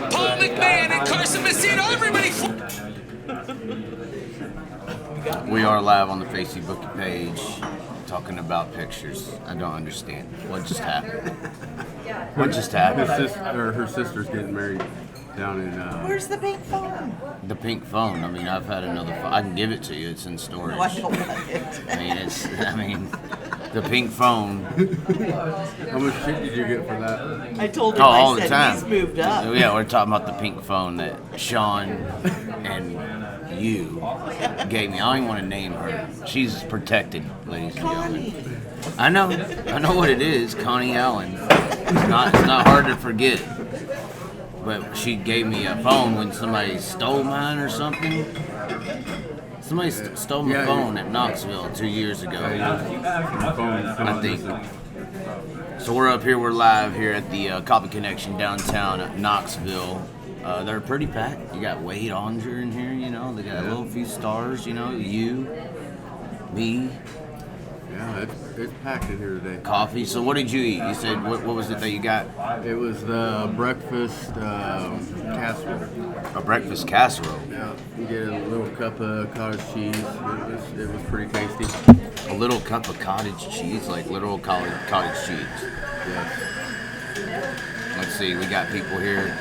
Paul McMahon and Carson Messina, everybody. We are live on the Facebook page talking about pictures. I don't understand. What just happened? What just happened? Her sister's getting married down in... Where's the pink phone? The pink phone. I mean, I've had another phone. I can give it to you. It's in storage. No, I don't want it. I mean, the pink phone. How much shit did you get for that? I told him, all I the said, time. he's moved up. Yeah, we're talking about the pink phone that Sean and you gave me. I don't even want to name her. She's protected, ladies and gentlemen. I know what it is, Connie Allen. It's not hard to forget. But she gave me a phone when somebody stole mine or something. Somebody stole my phone at Knoxville 2 years ago, I think. So we're up here, we're live here at the Copy Connection downtown at Knoxville. They're pretty packed. You got Wade Onger in here, you know. They got a little few stars, you know. You, me. Yeah, it's packed in here today. Coffee. So what did you eat? You said, what was it that you got? It was the breakfast casserole. A breakfast casserole. Yeah, you get a little cup of cottage cheese. It was pretty tasty. A little cup of cottage cheese, like literal cottage cheese. Yes. Let's see, we got people here.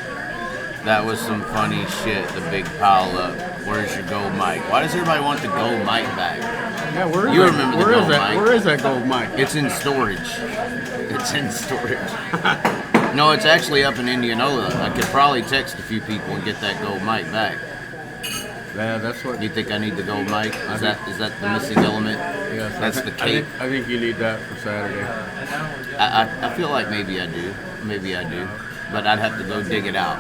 That was some funny shit, the big pile up. Where's your gold mic? Why does everybody want the gold mic back? Yeah, where is You that? remember the Where is gold that? mic? Where is that gold mic? It's in storage. It's in storage. No, it's actually up in Indianola. I could probably text a few people and get that gold mic back. Yeah, that's what. You think I need the gold mic? Is that the missing element? Yes, That's the cape. I think you need that for Saturday. I feel like maybe I do. Maybe I do. But I'd have to go dig it out.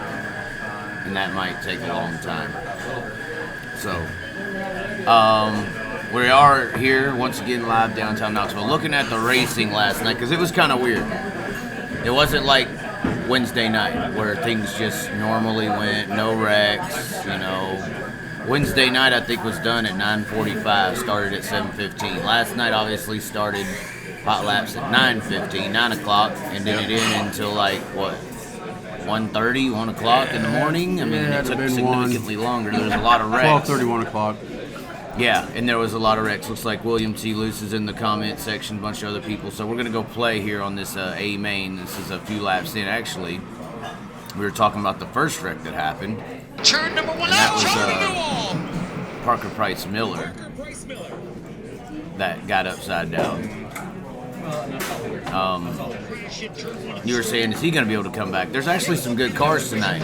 And that might take a long time. So, we are here once again live downtown Knoxville, looking at the racing last night because it was kind of weird. It wasn't like Wednesday night where things just normally went, no wrecks, you know. Wednesday night I think was done at 9:45, started at 7:15. Last night obviously started hot laps at 9:15, 9 o'clock, and didn't end until like what? 1:30, 1 o'clock in the morning. I mean, it took significantly longer. There was a lot of wrecks. 12:30, 1 o'clock. Yeah, and there was a lot of wrecks. Looks like William T. Luce is in the comment section, a bunch of other people. So we're going to go play here on this A main. This is a few laps in. Actually, we were talking about the first wreck that happened. Turn number one, And that was Parker Price Miller that got upside down. You were saying, is he going to be able to come back? There's actually some good cars tonight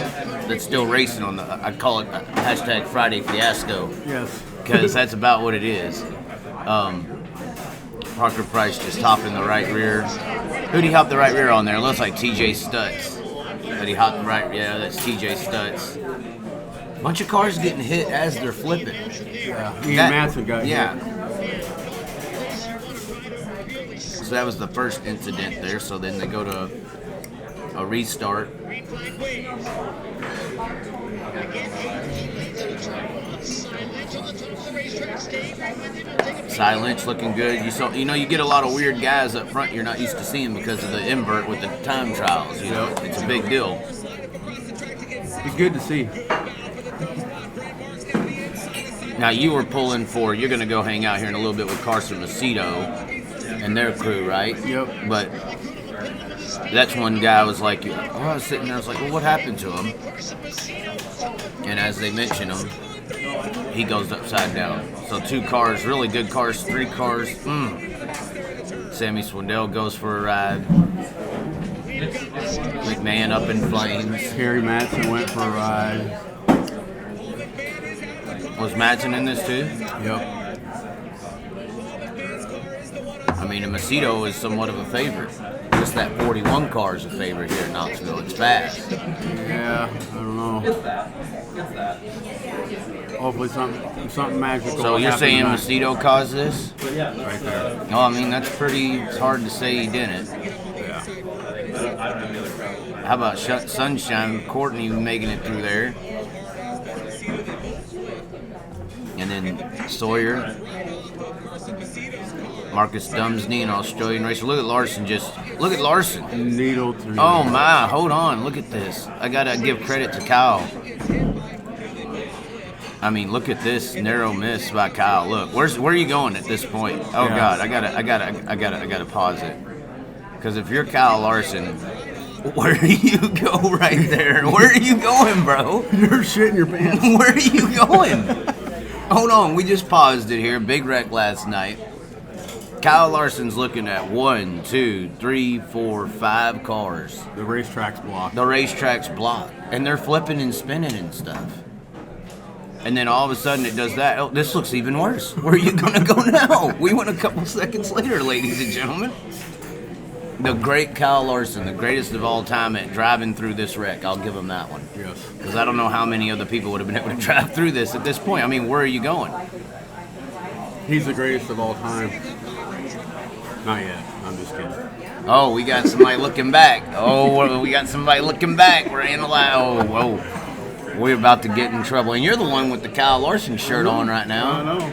that's still racing on the, I call it hashtag Friday Fiasco. Yes. Because that's about what it is. Parker Price just hopping the right rear. Who'd he hop the right rear on there? It looks like TJ Stutz. But he hopped the right, yeah, that's TJ Stutz. Bunch of cars getting hit as they're flipping. Yeah. Ian Matson got hit. Yeah. So that was the first incident there. So then they go to a restart. Cy Lynch looking good. You know, you get a lot of weird guys up front you're not used to seeing because of the invert with the time trials. You know, it's a big deal. It's good to see. Now you were pulling for. You're going to go hang out here in a little bit with Carson Macedo and their crew, right? Yep. But that's one guy was like, I was sitting there, I was like, well, what happened to him? And as they mention him, he goes upside down. So 2 cars, really good cars, 3 cars. Sammy Swindell goes for a ride. McMahon up in flames. Kerry Matson went for a ride. Was Madsen in this too? Yep. I mean, a Macedo is somewhat of a favorite. Just that 41 car is a favorite here in Knoxville. It's fast. Yeah, I don't know. Hopefully something magical. So you're saying tonight. Macedo caused this? Right there. No, I mean, that's pretty hard to say he didn't. Yeah. How about Sunshine Courtney making it through there? And then Sawyer, Marcus Dumsney, an Australian racer. Look at Larson just Look at Larson. Needle through. Oh my, hold on, look at this. I gotta give credit to Kyle. I mean, look at this narrow miss by Kyle. Look, where are you going at this point? Oh Yeah. God, I gotta pause it. Because if you're Kyle Larson, where do you go right there? Where are you going, bro? You're shitting your pants. Where are you going? Hold on, we just paused it here. Big wreck last night. Kyle Larson's looking at 1, 2, 3, 4, 5 cars. The racetrack's blocked. The racetrack's blocked. And they're flipping and spinning and stuff. And then all of a sudden it does that. Oh, this looks even worse. Where are you going to go now? We went a couple seconds later, ladies and gentlemen. The great Kyle Larson, the greatest of all time at driving through this wreck. I'll give him that one. Yes. Because I don't know how many other people would have been able to drive through this at this point. I mean, where are you going? He's the greatest of all time. Not yet. I'm just kidding. Oh, we got somebody looking back. Oh, we got somebody looking back. We're analyzing. Oh, whoa. We're about to get in trouble. And you're the one with the Kyle Larson shirt on right now. I know.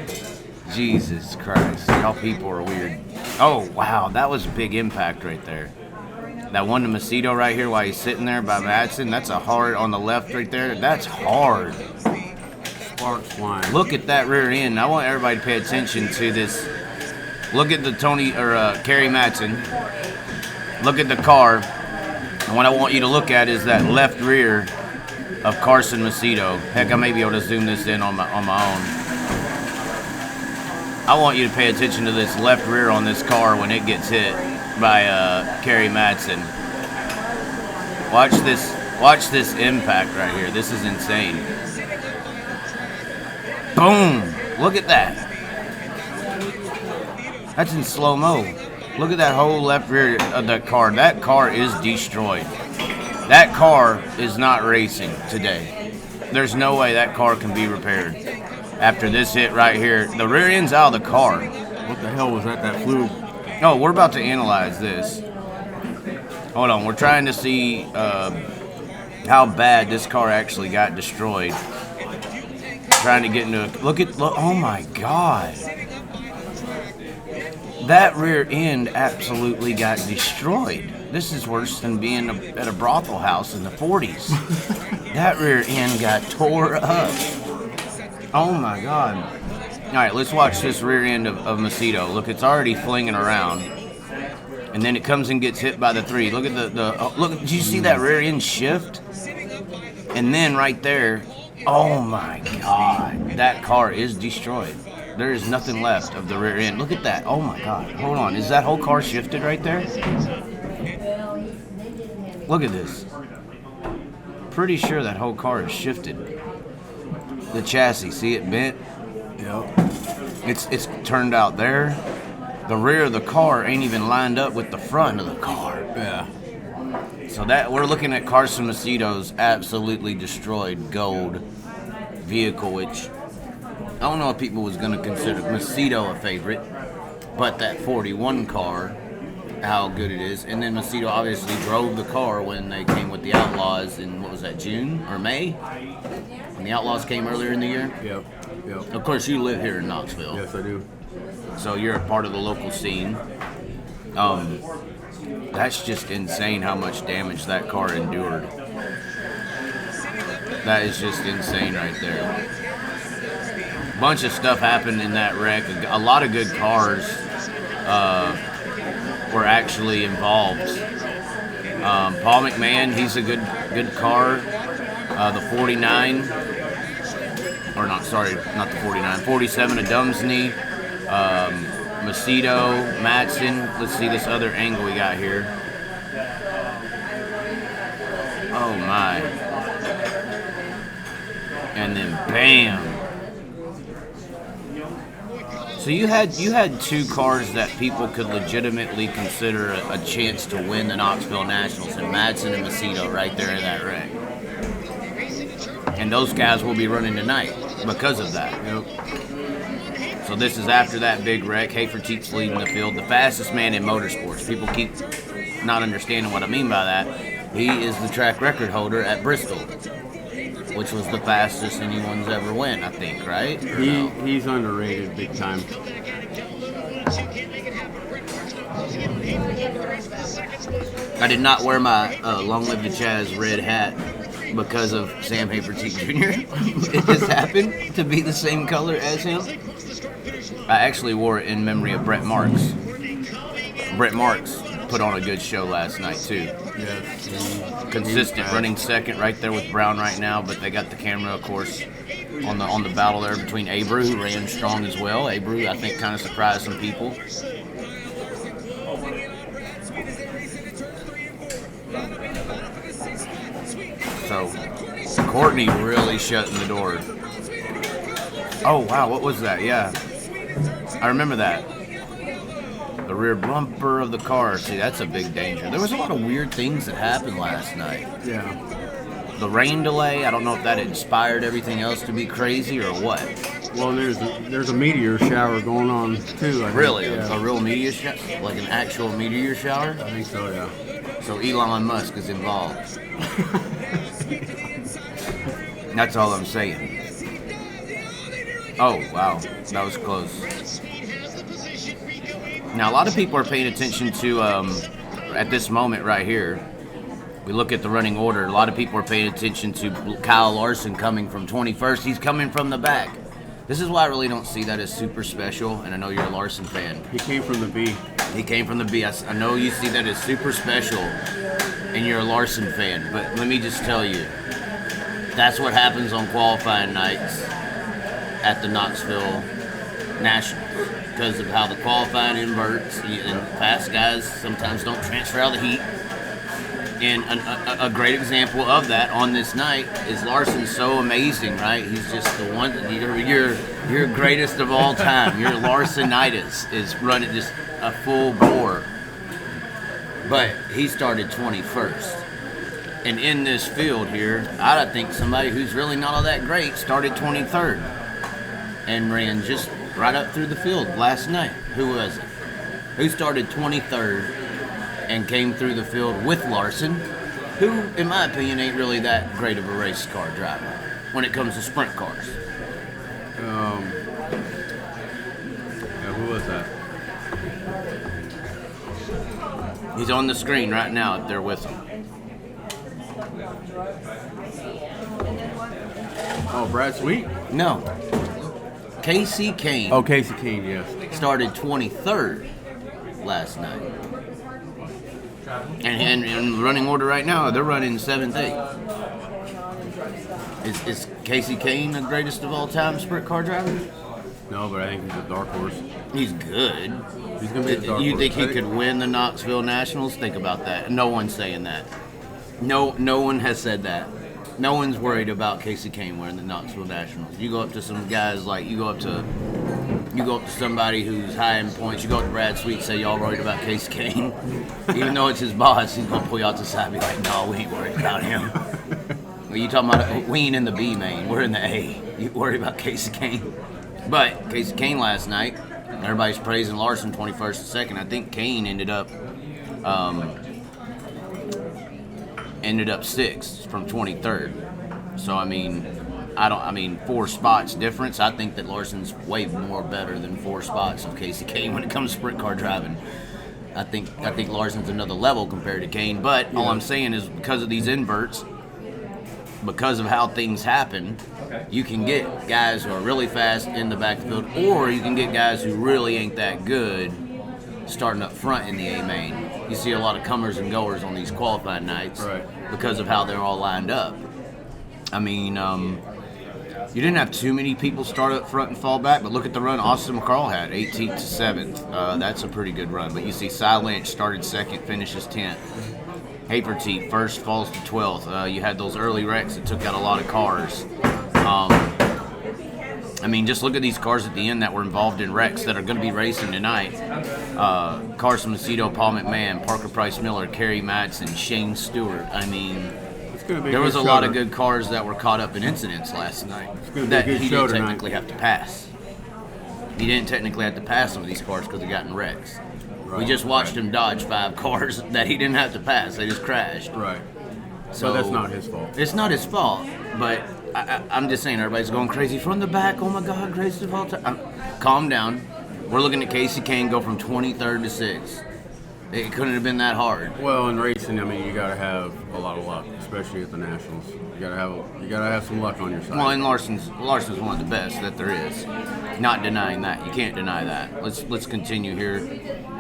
Jesus Christ. Y'all people are weird. Oh, wow. That was a big impact right there. That one to Macedo right here while he's sitting there by Madsen. That's a hard on the left right there. That's hard. Sparks flying. Look at that rear end. I want everybody to pay attention to this. Look at the Kerry Madsen. Look at the car. And what I want you to look at is that left rear of Carson Macedo. Heck, I may be able to zoom this in on my own. I want you to pay attention to this left rear on this car when it gets hit by Kerry Madsen. Watch this impact right here. This is insane. Boom! Look at that. That's in slow-mo. Look at that whole left rear of that car. That car is destroyed. That car is not racing today. There's no way that car can be repaired after this hit right here. The rear end's out of the car. What the hell was that? That flew. No, we're about to analyze this. Hold on, we're trying to see how bad this car actually got destroyed. Trying to get into a look. Oh my God. That rear end absolutely got destroyed. This is worse than being at a brothel house in the 40s. That rear end got tore up. Oh my God. All right, let's watch this rear end of Macedo. Look, it's already flinging around. And then it comes and gets hit by the 3. Look at look, did you see that rear end shift? And then right there, oh my God, that car is destroyed. There is nothing left of the rear end. Look at that. Oh my God. Hold on. Is that whole car shifted right there? Look at this. Pretty sure that whole car is shifted. The chassis, see it bent? Yep. It's turned out there. The rear of the car ain't even lined up with the front of the car. Yeah. So that we're looking at Carson Macedo's absolutely destroyed gold vehicle, which I don't know if people was going to consider Macedo a favorite, but that 41 car, how good it is. And then Macedo obviously drove the car when they came with the Outlaws in, what was that, June or May? When the Outlaws came earlier in the year? Yep. Of course, you live here in Knoxville. Yes, I do. So you're a part of the local scene. That's just insane how much damage that car endured. That is just insane right there. Bunch of stuff happened in that wreck. A lot of good cars were actually involved. Paul McMahon, he's a good car. The 49, or not, sorry, not the 49, 47 of Dumsney. Macedo, Madsen. Let's see this other angle we got here. Oh my. And then bam. So you had 2 cars that people could legitimately consider a chance to win the Knoxville Nationals, and Madsen and Macedo right there in that wreck. And those guys will be running tonight because of that. Yep. So this is after that big wreck. Hayford keeps leading the field. The fastest man in motorsports. People keep not understanding what I mean by that. He is the track record holder at Bristol, which was the fastest anyone's ever went, I think, right? He's underrated big time. I did not wear my Long Live the Chaz red hat because of Sam Havertine Jr. It just happened to be the same color as him. I actually wore it in memory of Brett Marks. Brett Marks put on a good show last night too. Yes. Consistent, running second right there with Brown right now, but they got the camera, of course, on the battle there between Abreu, who ran strong as well. Abreu, I think, kind of surprised some people. So, Courtney really shutting the door. Oh, wow, what was that? Yeah. I remember that. The rear bumper of the car. See, that's a big danger. There was a lot of weird things that happened last night. Yeah. The rain delay, I don't know if that inspired everything else to be crazy or what. Well, there's a meteor shower going on too. I think. Really? Yeah. A real meteor shower? Like an actual meteor shower? I think so, yeah. So Elon Musk is involved. That's all I'm saying. Oh, wow. That was close. Now, a lot of people are paying attention to, at this moment right here, we look at the running order, a lot of people are paying attention to Kyle Larson coming from 21st. He's coming from the back. This is why I really don't see that as super special, and I know you're a Larson fan. He came from the B. He came from the B. I know you see that as super special, and you're a Larson fan, but let me just tell you, that's what happens on qualifying nights at the Knoxville Nationals. Because of how the qualifying inverts, and fast guys sometimes don't transfer out of the heat. And a great example of that on this night is Larson's so amazing, right? He's just the one, you're greatest of all time. Your Larsonitis is running just a full bore. But he started 21st. And in this field here, I think somebody who's really not all that great started 23rd and ran just right up through the field last night. Who was it? Who started 23rd and came through the field with Larson, who, in my opinion, ain't really that great of a race car driver when it comes to sprint cars. Yeah, who was that? He's on the screen right now up there with him. Oh, Brad Sweet? No. Casey Kane. Oh, Casey Kane, yes. Started 23rd last night. And in running order right now, they're running 7th, 8th. Is Casey Kane the greatest of all time sprint car driver? No, but I think he's a dark horse. He's good. He's going to be a dark horse. You think he could win the Knoxville Nationals? Think about that. No one's saying that. No one has said that. No one's worried about Casey Kane winning the Knoxville Nationals. You go up to some guys like you go up to somebody who's high in points. You go up to Brad Sweet and say y'all worried about Casey Kane, even though it's his boss. He's gonna pull you out the side and be like, no, we ain't worried about him. Well, you talking about we ain't in the B main, we're in the A. You worried about Casey Kane? But Casey Kane last night, everybody's praising Larson 21st and 2nd. I think Kane ended up 6th from 23rd. So I mean 4 spots difference. I think that Larson's way more better than 4 spots of Casey Kane when it comes to sprint car driving. I think Larson's another level compared to Kane. But all I'm saying is because of these inverts, because of how things happen, you can get guys who are really fast in the backfield, or you can get guys who really ain't that good starting up front in the A main. You see a lot of comers and goers on these qualifying nights because of how they're all lined up. I mean, you didn't have too many people start up front and fall back, but look at the run Austin McCall had, 18th to 7th. That's a pretty good run. But you see Cy Lynch started 2nd, finishes 10th. Havertine first, falls to 12th. You had those early wrecks that took out a lot of cars. I mean, just look at these cars at the end that were involved in wrecks that are going to be racing tonight. Carson Macedo, Paul McMahon, Parker Price Miller, Kerry Madsen, Shane Stewart. I mean, there was a lot of good cars that were caught up in incidents last night that he didn't technically have to pass. He didn't technically have to pass some of these cars because they got in wrecks. We just watched him dodge 5 cars that he didn't have to pass. They just crashed. Right. So that's not his fault. It's not his fault, but I'm just saying everybody's going crazy from the back. Oh my God, greatest of all time. Calm down. We're looking at Casey Kane go from 23rd to 6th. It couldn't have been that hard. Well, in racing, I mean, you got to have a lot of luck, especially at the Nationals. You got to have some luck on your side. Well, and Larson's one of the best that there is. Not denying that. You can't deny that. Let's continue here.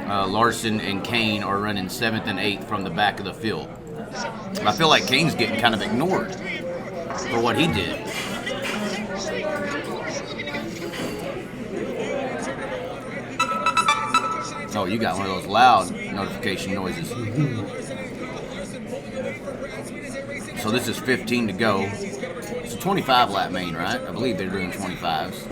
Larson and Kane are running 7th and 8th from the back of the field. I feel like Kane's getting kind of ignored for what he did. Oh, you got one of those loud notification noises. So this is 15 to go. It's a 25 lap main, right? I believe they're doing 25s.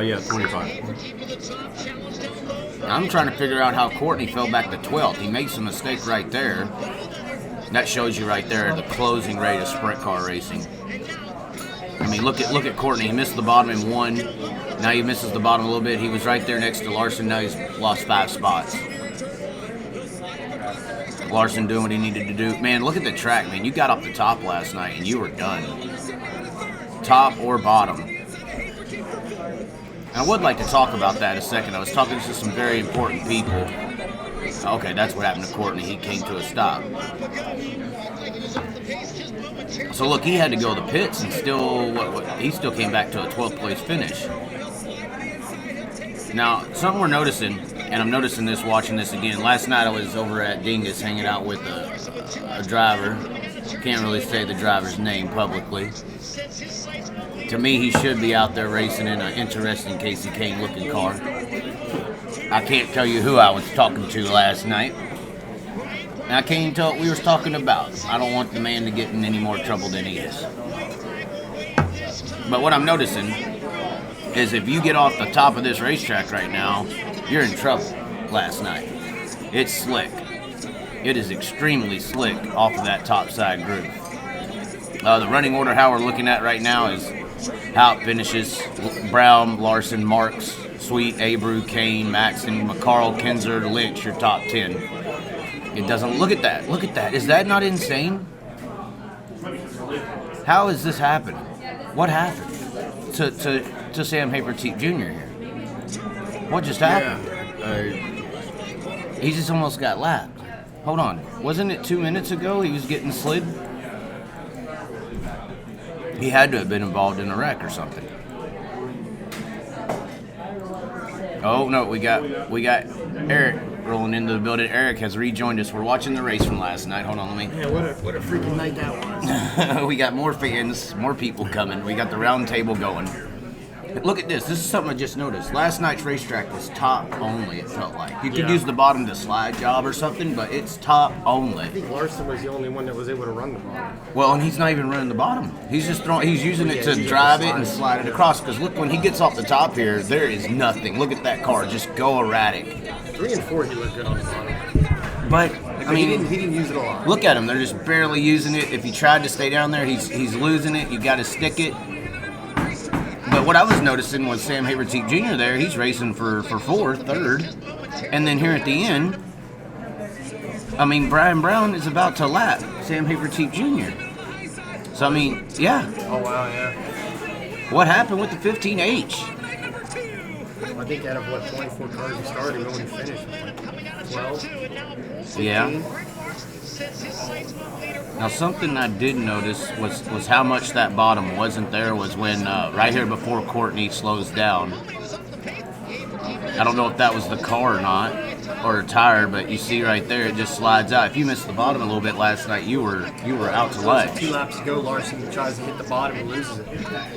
Yeah, 25. I'm trying to figure out how Courtney fell back to 12th. He made some mistake right there. That shows you right there the closing rate of sprint car racing. I mean, look at Courtney. He missed the bottom in 1. Now he misses the bottom a little bit. He was right there next to Larson. Now he's lost 5 spots. Larson doing what he needed to do. Man, look at the track, man. You got off the top last night and you were done. Top or bottom. And I would like to talk about that in a second. I was talking to some very important people. Okay, that's what happened to Courtney. He came to a stop. So look, he had to go to the pits and still, he still came back to a 12th place finish. Now, something we're noticing, and I'm noticing this watching this again. Last night I was over at Dingus hanging out with a driver. Can't really say the driver's name publicly. To me, he should be out there racing in an interesting Casey Kane looking car. I can't tell you who I was talking to last night. And I can't even tell what we were talking about. I don't want the man to get in any more trouble than he is. But what I'm noticing is if you get off the top of this racetrack right now, you're in trouble last night. It's slick. It is extremely slick off of that top side groove. The running order how we're looking at right now is how it finishes. Brown, Larson, Marks, Sweet, Abreu, Kane, Maxon, McCarl, Kinzer, Lynch, your top 10. It doesn't, look at that. Look at that. Is that not insane? How is this happening? What happened to Sam Haverteep Jr. here? What just happened? He just almost got lapped. Hold on. Wasn't it 2 minutes ago he was getting slid? He had to have been involved in a wreck or something. Oh no, we got Eric rolling into the building. Eric has rejoined us. We're watching the race from last night. Hold on, let me. Yeah, what a freaking night that was. We got more fans, more people coming. We got the round table going. Look at this. This is something I just noticed. Last night's racetrack was top only, it felt like. You could use the bottom to slide job or something, but it's top only. I think Larson was the only one that was able to run the bottom. Well, and he's not even running the bottom. He's just throwing. He's using it to drive it and slide it across. Because look, when he gets off the top here, there is nothing. Look at that car, just go erratic. 3 and 4, he looked good on the bottom. But I mean, he didn't use it a lot. Look at him. They're just barely using it. If he tried to stay down there, he's losing it. You got to stick it. But what I was noticing was Sam Haverteep Jr. there. He's racing for 4th, 3rd. And then here at the end, I mean, Brian Brown is about to lap Sam Haverteep Jr. So, I mean, yeah. Oh, wow, yeah. What happened with the 15H? I think out of, 24 cars he started, he only finished with 12. 16. Yeah. Now, something I did notice was how much that bottom wasn't there was when, right here before Courtney slows down. I don't know if that was the car or not, or a tire, but you see right there, it just slides out. If you missed the bottom a little bit last night, you were out to lunch. 2 laps ago, Larson tries to hit the bottom and loses it.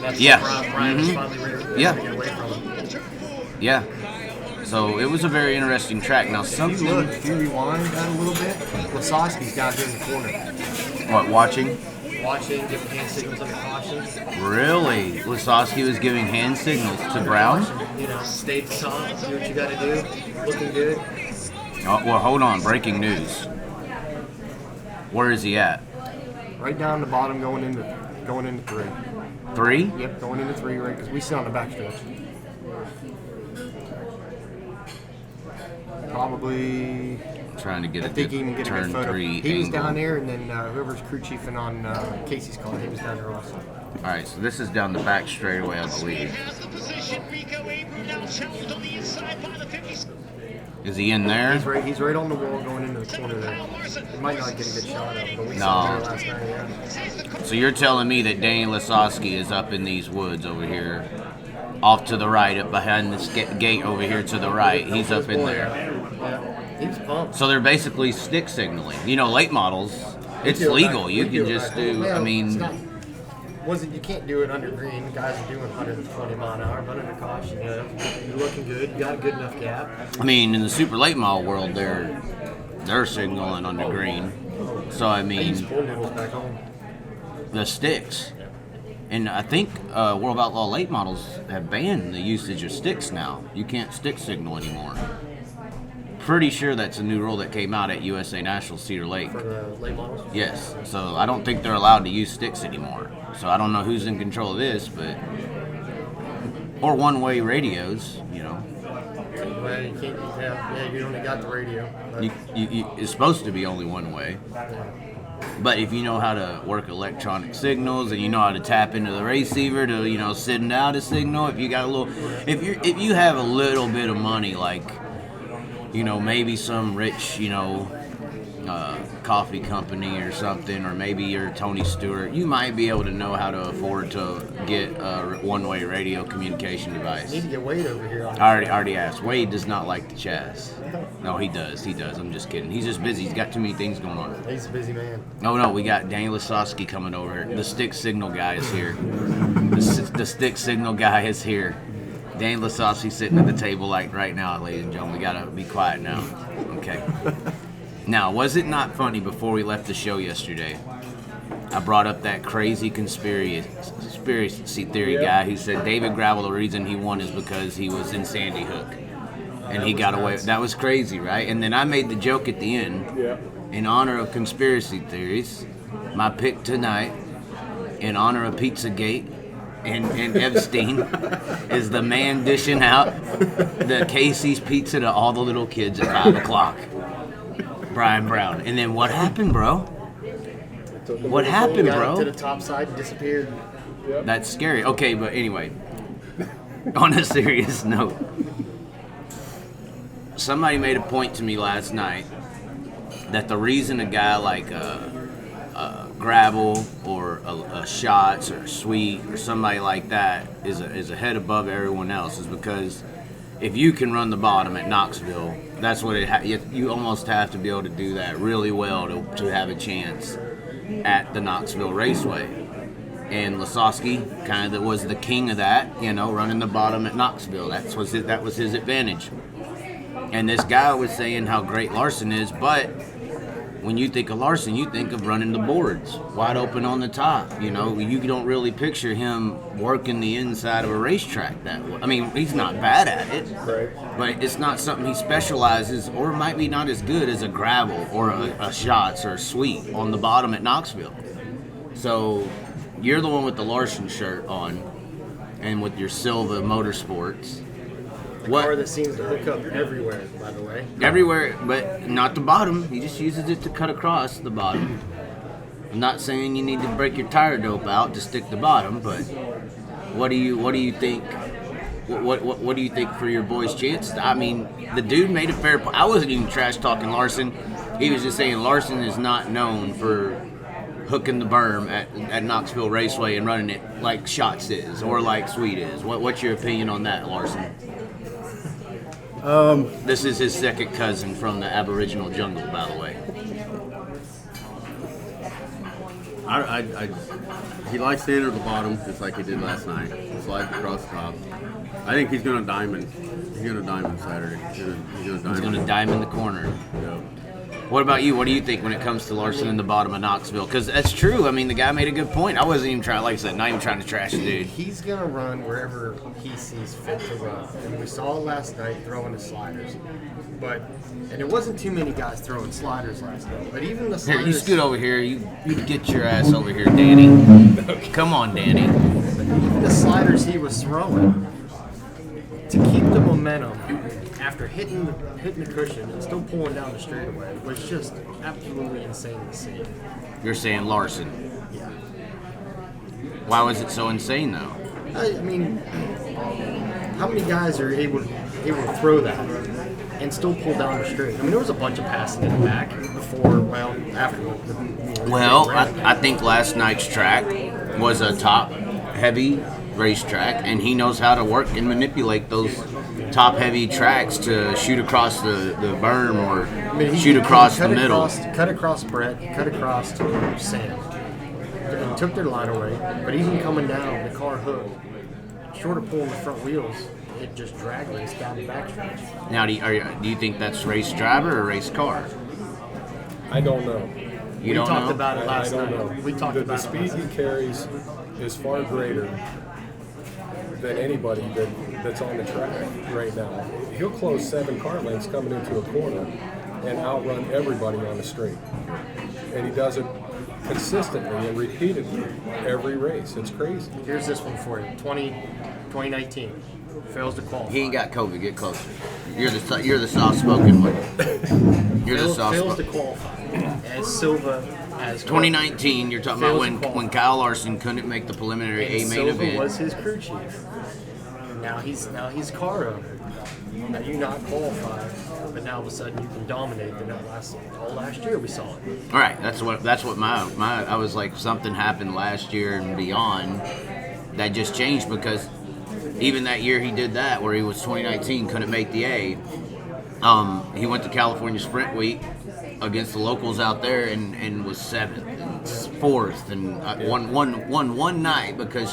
That's Yeah. Brian was finally ready to get away from him. Yeah. So it was a very interesting track. Now, If you rewind that a little bit, Wasowski's down here in the corner. What, watching? Watching, giving hand signals on the cautions. Really? Wasowski was giving hand signals to Brown? Stay at the top, do what you got to do. Looking good. Oh, well, hold on. Breaking news. Where is he at? Right down the bottom, going into 3. 3? Yep, going into 3, right? Because we sit on the backstretch. Probably. Trying to get I think he can get a good turn photo. 3 He was angle. down there, and then whoever's crew chiefing on Casey's car, he was down there also. All right, so this is down the back straightaway, I believe. Is he in there? He's right on the wall going into the corner there. He might not get a good shot of him, but we saw him there last night, yeah. So you're telling me that Danny Lasowski is up in these woods over here, off to the right, up behind this gate over here to the right. He's up in there. Yeah, he's pumped. So they're basically stick signaling. You know, late models, it's legal. You can just do, I mean... You can't do it under green. Guys are doing 120 mile an hour, but under caution, you're looking good. You got a good enough gap. I mean, in the super late model world, they're signaling under green. So, I mean... Pull noodles back home. The sticks. And I think World of Outlaw late models have banned the usage of sticks now. You can't stick signal anymore. Pretty sure that's a new rule that came out at USA National Cedar Lake. For the late models? Yes. So I don't think they're allowed to use sticks anymore. So I don't know who's in control of this, but... Or one-way radios, you know. Well, you can't, yeah, you only got the radio. It's supposed to be only one way. But if you know how to work electronic signals and you know how to tap into the receiver to, you know, send out a signal, if you got a little, if you have a little bit of money, like, you know, maybe some rich, you know, coffee company or something, or maybe you're Tony Stewart, you might be able to know how to afford to get a one-way radio communication device. You need to get Wade over here. I already asked. Wade does not like the Chaz. No, he does. I'm just kidding. He's just busy. He's got too many things going on. He's a busy man. No, we got Danny Lasowski coming over. The stick signal guy is here. The stick signal guy is here. Danny Lasowski sitting at the table like right now, ladies and gentlemen. We got to be quiet now. Okay. Now, was it not funny before we left the show yesterday? I brought up that crazy conspiracy theory guy who said David Gravel, the reason he won is because he was in Sandy Hook. And he got away. That was crazy, right? And then I made the joke at the end, in honor of conspiracy theories, my pick tonight, in honor of Pizzagate and Epstein, is the man dishing out the Casey's pizza to all the little kids at 5 o'clock. Brian Brown. And then what happened, bro? What happened, bro? To the top side and disappeared. That's scary. Okay, but anyway, on a serious note, somebody made a point to me last night that the reason a guy like Gravel or a Shots or Sweet or somebody like that is a head above everyone else is because if you can run the bottom at Knoxville, that's what you almost have to be able to do that really well to have a chance at the Knoxville Raceway. And Lasowski kind of was the king of that, you know, running the bottom at Knoxville. That was his advantage. And this guy was saying how great Larson is, but when you think of Larson, you think of running the boards wide open on the top. You know, you don't really picture him working the inside of a racetrack that way. I mean, he's not bad at it, but it's not something he specializes, or might be not as good as a Gravel or a Shots or a Sweet on the bottom at Knoxville. So you're the one with the Larson shirt on and with your Silva Motorsports. Car that seems to hook up everywhere, by the way. Everywhere, but not the bottom. He just uses it to cut across the bottom. I'm not saying you need to break your tire dope out to stick the bottom, but what do you think? What do you think for your boy's chances? I mean, the dude made a fair point. I wasn't even trash talking Larson. He was just saying Larson is not known for hooking the berm at Knoxville Raceway and running it like Shots is or like Sweet is. What's your opinion on that, Larson? This is his second cousin from the Aboriginal jungle, by the way. He likes to enter the bottom just like he did last night. Slide across the top. I think he's going to diamond. He's going to diamond Saturday. He's going to diamond the corner. Yeah. What about you? What do you think when it comes to Larson in the bottom of Knoxville? Because that's true. I mean, the guy made a good point. I wasn't even trying, like I said, not even trying to trash the dude. He's going to run wherever he sees fit to run. And we saw last night throwing the sliders. And it wasn't too many guys throwing sliders last night. But even the sliders... Here, you scoot over here. You get your ass over here, Danny. Come on, Danny. Even the sliders he was throwing, to keep the momentum after hitting the cushion and still pulling down the straightaway, was just absolutely insane to see. You're saying Larson. Yeah. Why was it so insane, though? I mean, how many guys are able to throw that? and still pull down the straight. I mean, there was a bunch of passing in the back before, after. Well, I think last night's track was a top-heavy racetrack, and he knows how to work and manipulate those top-heavy tracks to shoot across the berm or shoot across the middle. Cut across Brett, cut across Sam. And took their line away, but even coming down, the car hooked. Short of pulling the front wheels, it just drag raced down the backstretch. Now, do you think that's race driver or race car? I don't know. You don't know? We talked about it last I don't night. know. We talked the about speed it. he carries is far greater than anybody that's on the track right now. He'll close 7 car lengths coming into a corner and outrun everybody on the straight. And he does it consistently and repeatedly every race. It's crazy. Here's this one for you. 2019. Fails to qualify. He ain't got COVID. Get closer. You're the soft-spoken one. You're the Fails to soft-spoken. qualify. As Silva, as 2019, you're talking about Fails to when qualify. Kyle Larson couldn't make the preliminary A main Silva event. was his crew chief. Now he's car owner. Now you not qualify, but now all of a sudden you can dominate. All last year we saw it. All right, that's what my I was like, something happened last year and beyond that just changed, because even that year he did that where he was 2019 couldn't make the A. He went to California Sprint Week against the locals out there and was 7th, 4th, and won one night because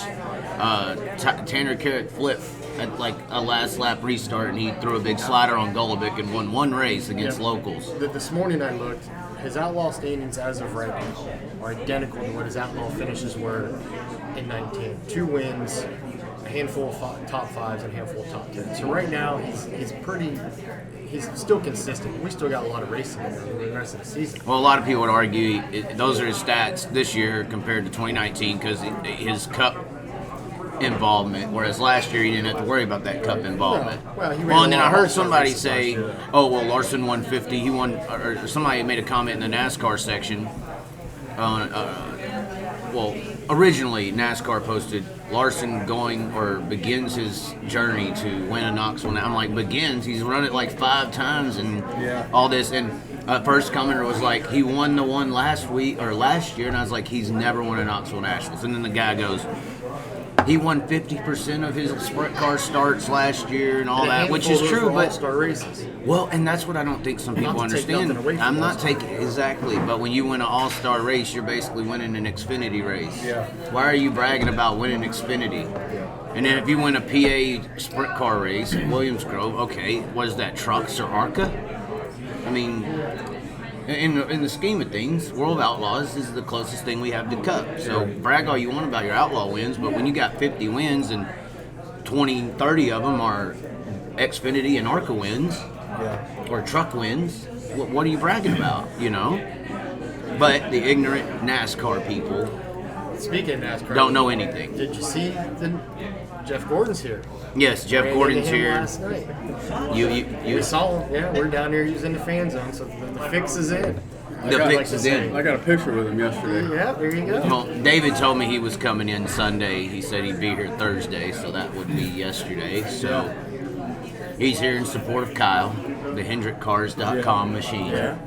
Tanner Carrot flipped at like a last lap restart, and he threw a big slider on Golubic and won one race against locals. This morning I looked. His outlaw standings as of right now are identical to what his outlaw finishes were in 19. 2 wins, a handful of top 5s, and a handful of top 10s. So right now he's still consistent. We still got a lot of racing in the rest of the season. Well, a lot of people would argue those are his stats this year compared to 2019 because his cup involvement, whereas last year he didn't have to worry about that cup involvement. Well, he ran And then a I lot of heard all-star somebody races say, last year. "Oh, well, Larson won 50. He won," or somebody made a comment in the NASCAR section. Well, originally NASCAR posted Larson begins his journey to win a Knoxville. I'm like, begins? He's run it like 5 times and all this. And first commenter was like, he won the one last year, and I was like, he's never won a Knoxville Nationals. And then the guy goes, he won 50% of his sprint car starts last year and all that, which is true, but all-star races. well, and that's what I don't think some people Not to take understand. nothing away from I'm not all-star. taking exactly, but when you win an all-star race, you're basically winning an Xfinity race. Yeah. Why are you bragging about winning Xfinity? And then if you win a PA sprint car race in Williams Grove, okay, what is that, trucks or ARCA? I mean, in the scheme of things, World of Outlaws is the closest thing we have to Cup. So brag all you want about your Outlaw wins, but when you got 50 wins and 20, 30 of them are Xfinity and ARCA wins, or truck wins, what are you bragging about, you know? But the ignorant NASCAR people Speaking of NASCAR, don't know anything. Did you see Jeff Gordon's here? Yes, Jeff Ran Gordon's into him here. last night. You We saw him. Yeah, we're down here using the fan zone, so the fix is in. The Like I fix like to is say. in. I got a picture with him yesterday. Yeah, there you go. Well, David told me he was coming in Sunday. He said he'd be here Thursday, so that would be yesterday. So he's here in support of Kyle, the HendrickCars.com machine. Yeah.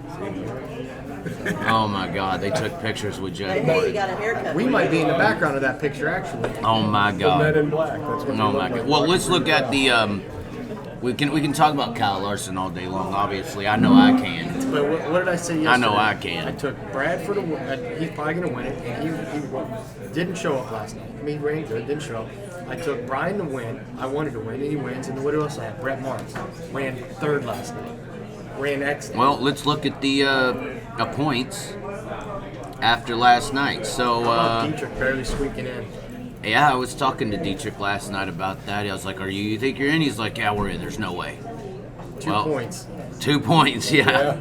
Oh my God, they took pictures with Jeff Hey, you Gordon. got a haircut. We might be in the background of that picture, actually. Oh my Men God. in black. That's what Oh they my look God. like. Well, let's look at the. We can talk about Kyle Larson all day long. Obviously, I know I can. But what did I say yesterday? I know I can. I took Brad for the win. He's probably going to win it, and he didn't show up last night. I mean, he ran good, didn't show up. I took Brian to win. I wanted to win, and he wins. And what else I had? Brett Marks ran 3rd last night. Ran excellent. Well, let's look at the points after last night. So. Dietrich barely squeaking in. Yeah, I was talking to Dietrich last night about that. I was like, you think you're in? He's like, yeah, we're in. There's no way. 2 points. 2 points, yeah.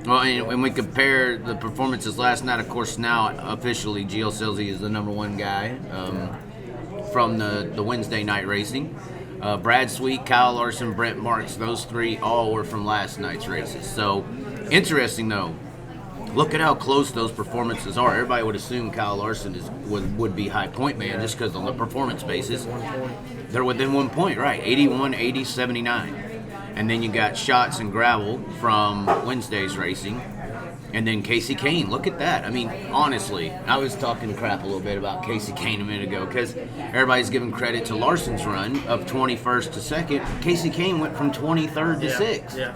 Well, and when we compare the performances last night, of course, now officially GL Silsey is the number 1 guy from the Wednesday night racing. Brad Sweet, Kyle Larson, Brent Marks, those 3 all were from last night's races. So, interesting, though. Look at how close those performances are. Everybody would assume Kyle Larson would be high point man just because on the performance basis. They're within 1 point, right? 81, 80, 79. And then you got Shots and Gravel from Wednesday's racing. And then Casey Kane, look at that. I mean, honestly, I was talking crap a little bit about Casey Kane a minute ago because everybody's giving credit to Larson's run of 21st to 2nd. Casey Kane went from 23rd to 6th. Yeah.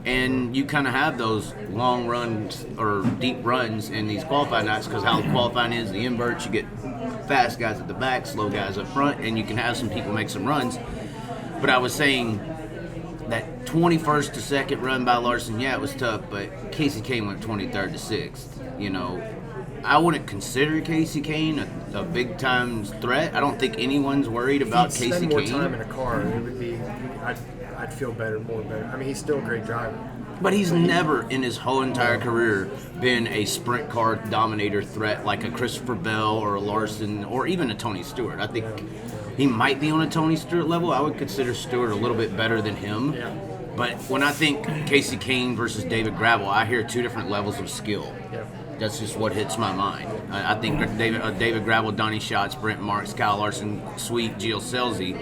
And you kind of have those long runs or deep runs in these qualifying nights because how qualifying is, the inverts, you get fast guys at the back, slow guys up front, and you can have some people make some runs. But I was saying that 21st to 2nd run by Larson, yeah, it was tough, but Casey Kane went 23rd to 6th. You know, I wouldn't consider Casey Kane a big-time threat. I don't think anyone's worried about If he'd Casey spend more Kane. time in a car, it would be. I'd feel better, more better. I mean, he's still a great driver. But he's never in his whole entire career been a sprint car dominator threat like a Christopher Bell or a Larson or even a Tony Stewart. I think he might be on a Tony Stewart level. I would consider Stewart a little bit better than him. Yeah. But when I think Casey Kane versus David Gravel, I hear two different levels of skill. Yeah. That's just what hits my mind. I think David Gravel, Donnie Schatz, Brent Marks, Kyle Larson, Sweet, Gio Scelzi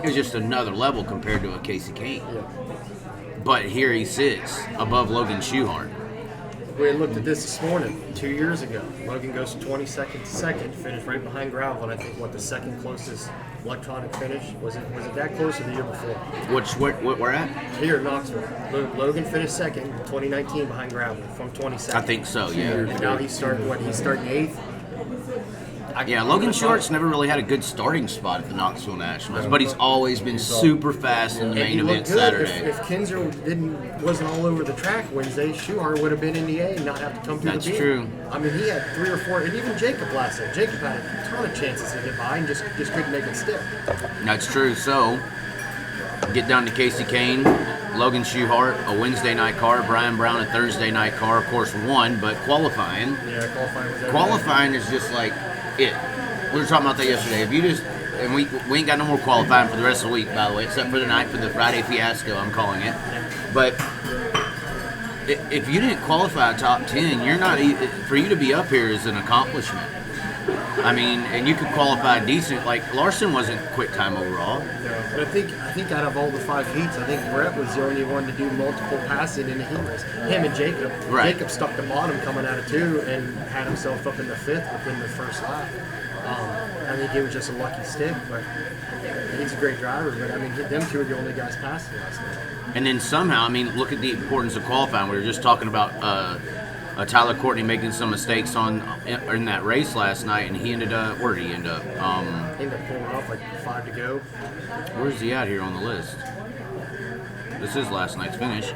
is just another level compared to a Casey Kane. Yeah. But here he sits above Logan Schuchart. We looked at this morning, 2 years ago. Logan goes 22nd to 2nd, finished right behind Gravel, and I think the second closest electronic finish was it that close or the year before? Where at? Here in Knoxville. Logan finished second in 2019 behind Gravel from 22nd. I think so, yeah. And now he's starting 8th. Yeah, Logan Schuchart's never really had a good starting spot at the Knoxville Nationals, but he's always been super fast in the main He event looked good. Saturday. If Kinzer wasn't all over the track Wednesday, Schuchart would have been in the A and not have to come through That's the B. true. I mean, he had 3 or 4, and even Jacob last night. Jacob had a ton of chances to get by and just couldn't make it stick. That's true. So, get down to Casey Kane, Logan Schuchart, a Wednesday night car, Brian Brown, a Thursday night car, of course, won, but qualifying Yeah, Qualifying is just like it. We were talking about that yesterday. If you just, and we ain't got no more qualifying for the rest of the week, by the way, except for the night for the Friday Fiasco, I'm calling it. But if you didn't qualify top 10, you're not, for you to be up here is an accomplishment. I mean, and you could qualify decent. Like Larson wasn't quick time overall. No, but I think out of all the 5 heats, I think Brett was the only one to do multiple passing in the heat race. Him and Jacob. Right. Jacob stuck the bottom coming out of 2 and had himself up in the 5th within the first lap. I think it was just a lucky stick, but he's a great driver. But I mean, them 2 are the only guys passing last night. And then somehow, I mean, look at the importance of qualifying. We were just talking about Tyler Courtney making some mistakes in that race last night, and he ended up, where did he end up? He ended up pulling off like 5 to go. Where's he at here on the list? This is last night's finish.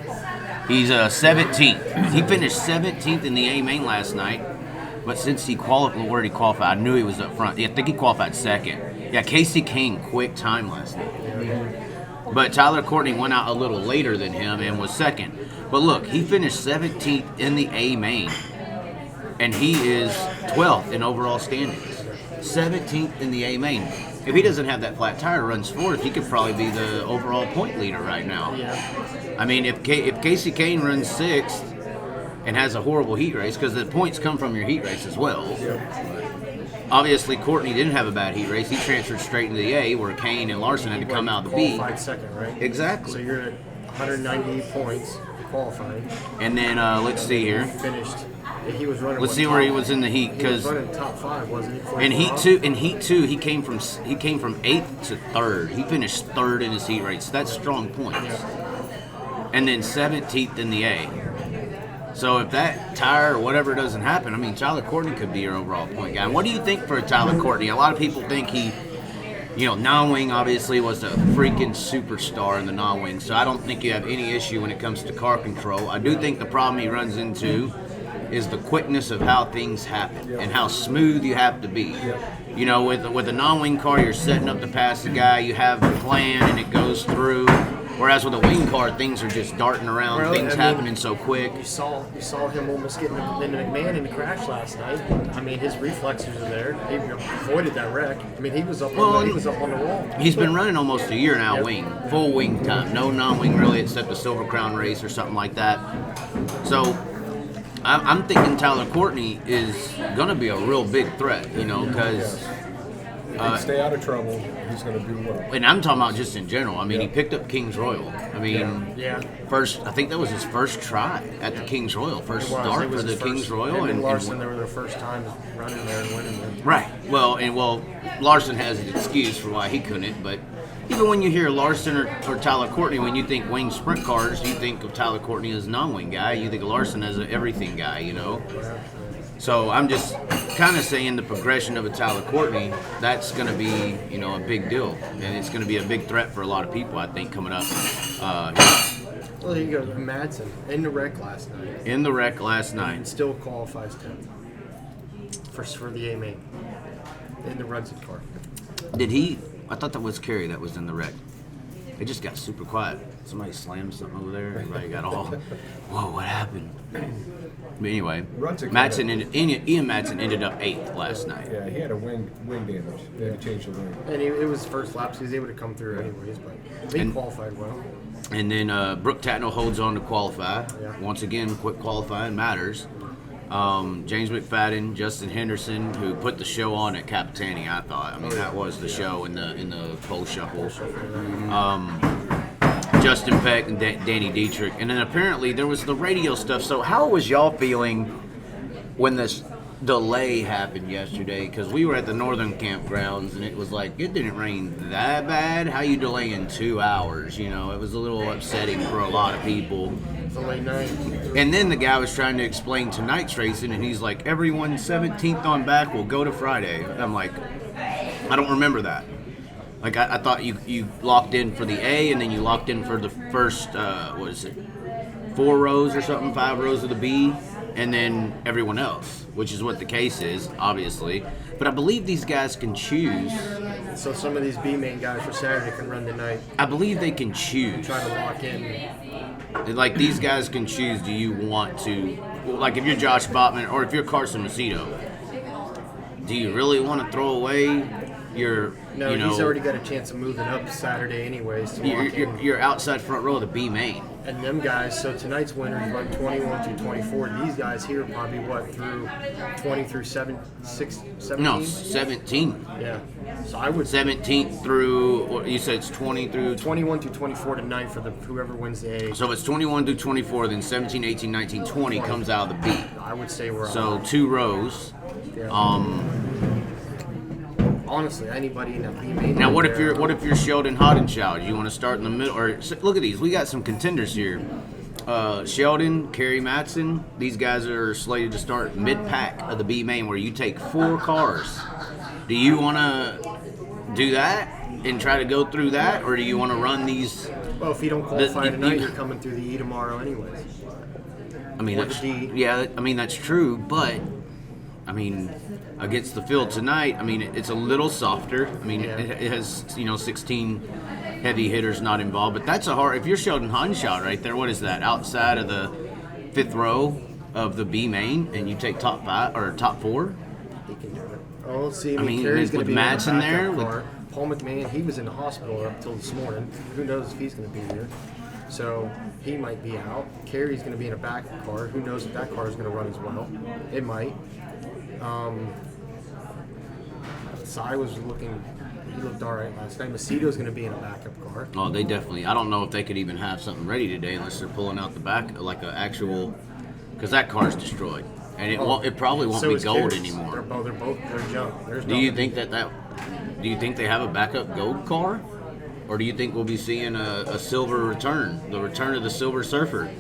He's 17th. He finished 17th in the A main last night, but since he qualified, where did he qualify? I knew he was up front. Yeah, I think he qualified 2nd. Yeah, Casey Kane, quick time last night. But Tyler Courtney went out a little later than him and was 2nd. But look, he finished 17th in the A main, and he is 12th in overall standings. 17th in the A main. If he doesn't have that flat tire, runs 4th, he could probably be the overall point leader right now. Yeah. I mean, if Casey Kane runs 6th and has a horrible heat race, because the points come from your heat race as well. Obviously, Courtney didn't have a bad heat race. He transferred straight into the A, where Kane and Larson had to come out of the B. Qualified 2nd, right? Exactly. So you're at 198 points for qualifying. And then let's see here. Finished. He was running. Let's see where he was in the heat, He was because running top 5, wasn't he? before he in fell heat off? two, he came from 8th to 3rd. He finished 3rd in his heat race. That's strong points. And then 17th in the A. So if that tire or whatever doesn't happen, I mean, Tyler Courtney could be your overall point guy. And what do you think for Tyler Courtney? A lot of people think he, non-wing obviously was a freaking superstar in the non-wing. So I don't think you have any issue when it comes to car control. I do think the problem he runs into is the quickness of how things happen and how smooth you have to be. With a non-wing car, you're setting up to pass the guy, you have a plan and it goes through. Whereas with a wing car, things are just darting around, things happening so quick. You saw him almost getting into McMahon in the crash last night. I mean, his reflexes are there. He avoided that wreck. I mean, he was up on the wall. He's been running almost a year now, full wing time. No non-wing really, except a Silver Crown race or something like that. So I'm thinking Tyler Courtney is going to be a real big threat, because If he stay out of trouble, he's going to do well. And I'm talking about just in general. I mean, he picked up King's Royal. I mean, first, I think that was his first try at the King's Royal, first start for the King's Royal. And Larson, they were their first time running there and winning there. Right. Well, Larson has an excuse for why he couldn't, but even when you hear Larson or Tyler Courtney, when you think wing sprint cars, you think of Tyler Courtney as a non-wing guy. You think of Larson as an everything guy, you know. So I'm just kind of saying the progression of a Tyler Courtney, that's going to be, you know, a big deal. And it's going to be a big threat for a lot of people, I think, coming up. Well, there you go. Madsen in the wreck last night. And still qualifies 10th for the A main in the Rudson car. Did he? I thought that was Kerry that was in the wreck. It just got super quiet. Somebody slammed something over there. Everybody got all, whoa, what happened? But anyway, Ian Madsen ended up 8th last night. Yeah, he had a wing damage. They had to change the wing. And it was first lap, so he was able to come through anyways, but he qualified well. And then Brooke Tatnall holds on to qualify. Yeah. Once again, quick qualifying matters. James McFadden, Justin Henderson, who put the show on at Capitani, I thought. I mean, that was the show in the pole shuffle. Justin Peck and Danny Dietrich. And then apparently there was the radio stuff. So how was y'all feeling when this delay happened yesterday? Because we were at the Northern Campgrounds, and it was like, it didn't rain that bad. How you delaying 2 hours? You know, it was a little upsetting for a lot of people. It's a late night. And then the guy was trying to explain tonight's racing, and he's like, everyone 17th on back will go to Friday. I'm like, I don't remember that. Like, I thought you locked in for the A, and then you locked in for the first, 4 rows or something, 5 rows of the B, and then everyone else, which is what the case is, obviously. But I believe these guys can choose. So some of these B main guys for Saturday can run tonight. I believe they can choose. Try to lock in. Like, these guys can choose, do you want to, like if you're Josh Botman or if you're Carson Macedo, do you really want to throw away your, No, you know, he's already got a chance of moving up Saturday anyways. To you're outside front row of the B main. And them guys, so tonight's winners run 21 through 24. These guys here probably, through 20 through 17? No, 17. Yeah. So I would 17th through, what you said it's 20 through? 21 through 24 tonight for whoever wins the A. So it's 21 through 24, then 17, 18, 19, 20 comes out of the B. I would say we're So 2 rows. Yeah. Honestly, anybody in that B main. Now, what if you're Sheldon Hodenshaw? Do you want to start in the middle? Or look at these, we got some contenders here. Sheldon, Kerry Madsen, these guys are slated to start mid-pack of the B main, where you take 4 cars. Do you want to do that and try to go through that, or do you want to run these? Well, if you don't qualify tonight, you're coming through the E tomorrow anyways. I mean, that's true, but I mean, against the field tonight, I mean, it's a little softer. I mean, it has, 16 heavy hitters not involved, but that's a hard. If you're Sheldon Hodenshaw right there, what is that? Outside of the 5th row of the B main, and you take top 5 or top 4. He can do it. Oh, see, I mean, Kerry's going with to be Madsen there, Paul McMahon, he was in the hospital up until this morning. Who knows if he's going to be here? So he might be out. Kerry's going to be in a back car. Who knows if that car is going to run as well? It might. Sai was looking. He looked all right last night. Macedo's going to be in a backup car. Oh, they definitely. I don't know if they could even have something ready today unless they're pulling out the back, like an actual, because that car's destroyed, and it probably won't be gold anymore. They're junk. Do you think do you think they have a backup gold car, or do you think we'll be seeing a silver return, the return of the Silver Surfer?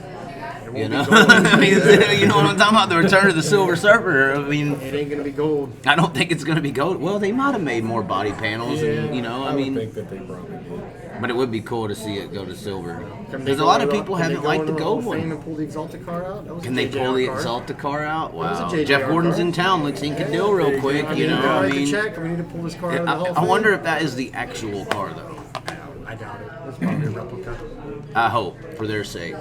You know, I mean, you know what I'm talking about? The return of the Silver Surfer. I mean, it ain't gonna be gold. I don't think it's gonna be gold. Well, they might have made more body panels, and I mean, think that they probably did. But it would be cool to see it go to silver. Because a lot of people haven't liked the gold one. And pull the Exalta car out? Can they pull the Exalta car out? Wow. Jeff Gordon's in town. Let's ink a deal real quick. We need to pull this car out. I wonder if that is the actual car, though. I doubt it. It's probably a replica. I hope, for their sake.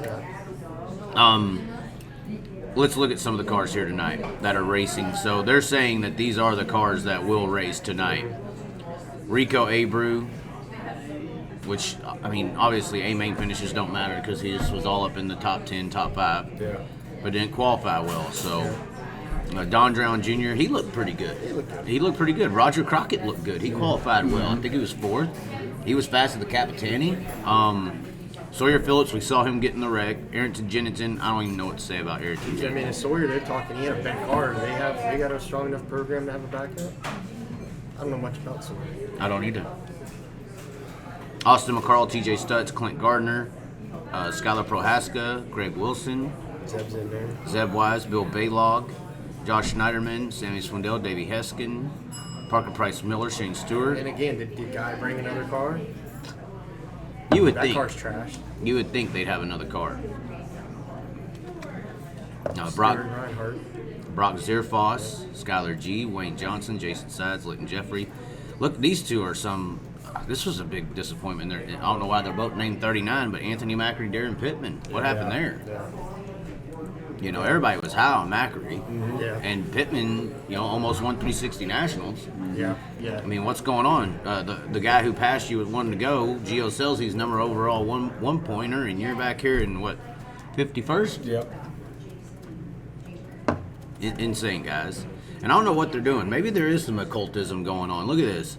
Let's look at some of the cars here tonight that are racing. So they're saying that these are the cars that will race tonight. Rico Abreu, which, I mean, obviously A-main finishes don't matter because he just was all up in the top 10, top 5. Yeah. But didn't qualify well, so Darin Jr. He looked pretty good. He looked pretty good. Roger Crockett looked good. He qualified well. I think he was 4th. He was fast at the Capitani. Sawyer Phillips, we saw him get in the wreck. Ayrton Jennington, I don't even know what to say about Ayrton. I mean, Sawyer, they're talking. He had a bent car. They got a strong enough program to have a backup. I don't know much about Sawyer. I don't either. Austin McCarl, TJ Stutz, Clint Gardner, Skylar Prohaska, Greg Wilson, Zeb's in there. Zeb Wise, Bill Baylog, Josh Schneiderman, Sammy Swindell, Davey Heskin, Parker Price Miller, Shane Stewart. And again, did Guy bring another car? You would That think. car's trashed. You would think they'd have another car. Stewart, Brock Zierfoss, Skylar G, Wayne Johnson, Jason Sides, Litton Jeffrey. Look, these two are some. This was a big disappointment. I don't know why they're both named 39, but Anthony Macri, Darren Pittman. What happened there? Yeah. You know, everybody was high on Macri. Yeah. And Pittman, you know, almost won 360 Nationals. Yeah. Yeah. I mean, what's going on? The guy who passed you with 1 to go, Gio Selzy's number overall one pointer, and you're back here in what, 51st? Yep. Insane, guys. And I don't know what they're doing. Maybe there is some occultism going on. Look at this.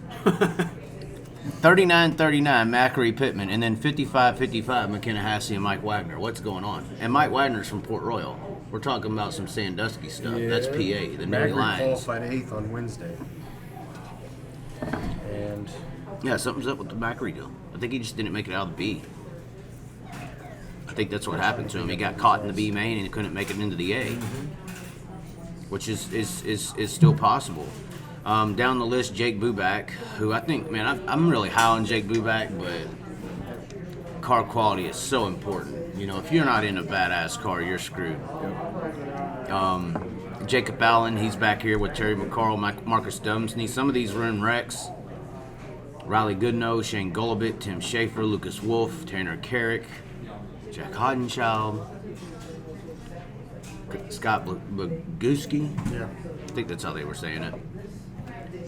39-39, Macri Pittman, and then 55-55, McKenna Hassey and Mike Wagner. What's going on? And Mike Wagner's from Port Royal. We're talking about some Sandusky stuff. Yeah. That's PA, the Navy Macri Lions. qualified 8th on Wednesday. And Yeah, something's up with the Macri deal. I think he just didn't make it out of the B. I think that's what happened to him. He got caught in the B main and he couldn't make it into the A, which is still possible. Down the list, Jake Buback, who I think, man, I'm really high on Jake Buback, but car quality is so important. You know, if you're not in a badass car, you're screwed. Jacob Allen, he's back here with Terry McCarl, Marcus Dumsney. Some of these were in wrecks. Riley Goodnow, Shane Golubic, Tim Schaefer, Lucas Wolf, Tanner Carrick, Jack Hodenschild, Scott Boguski. yeah. I think that's how they were saying it.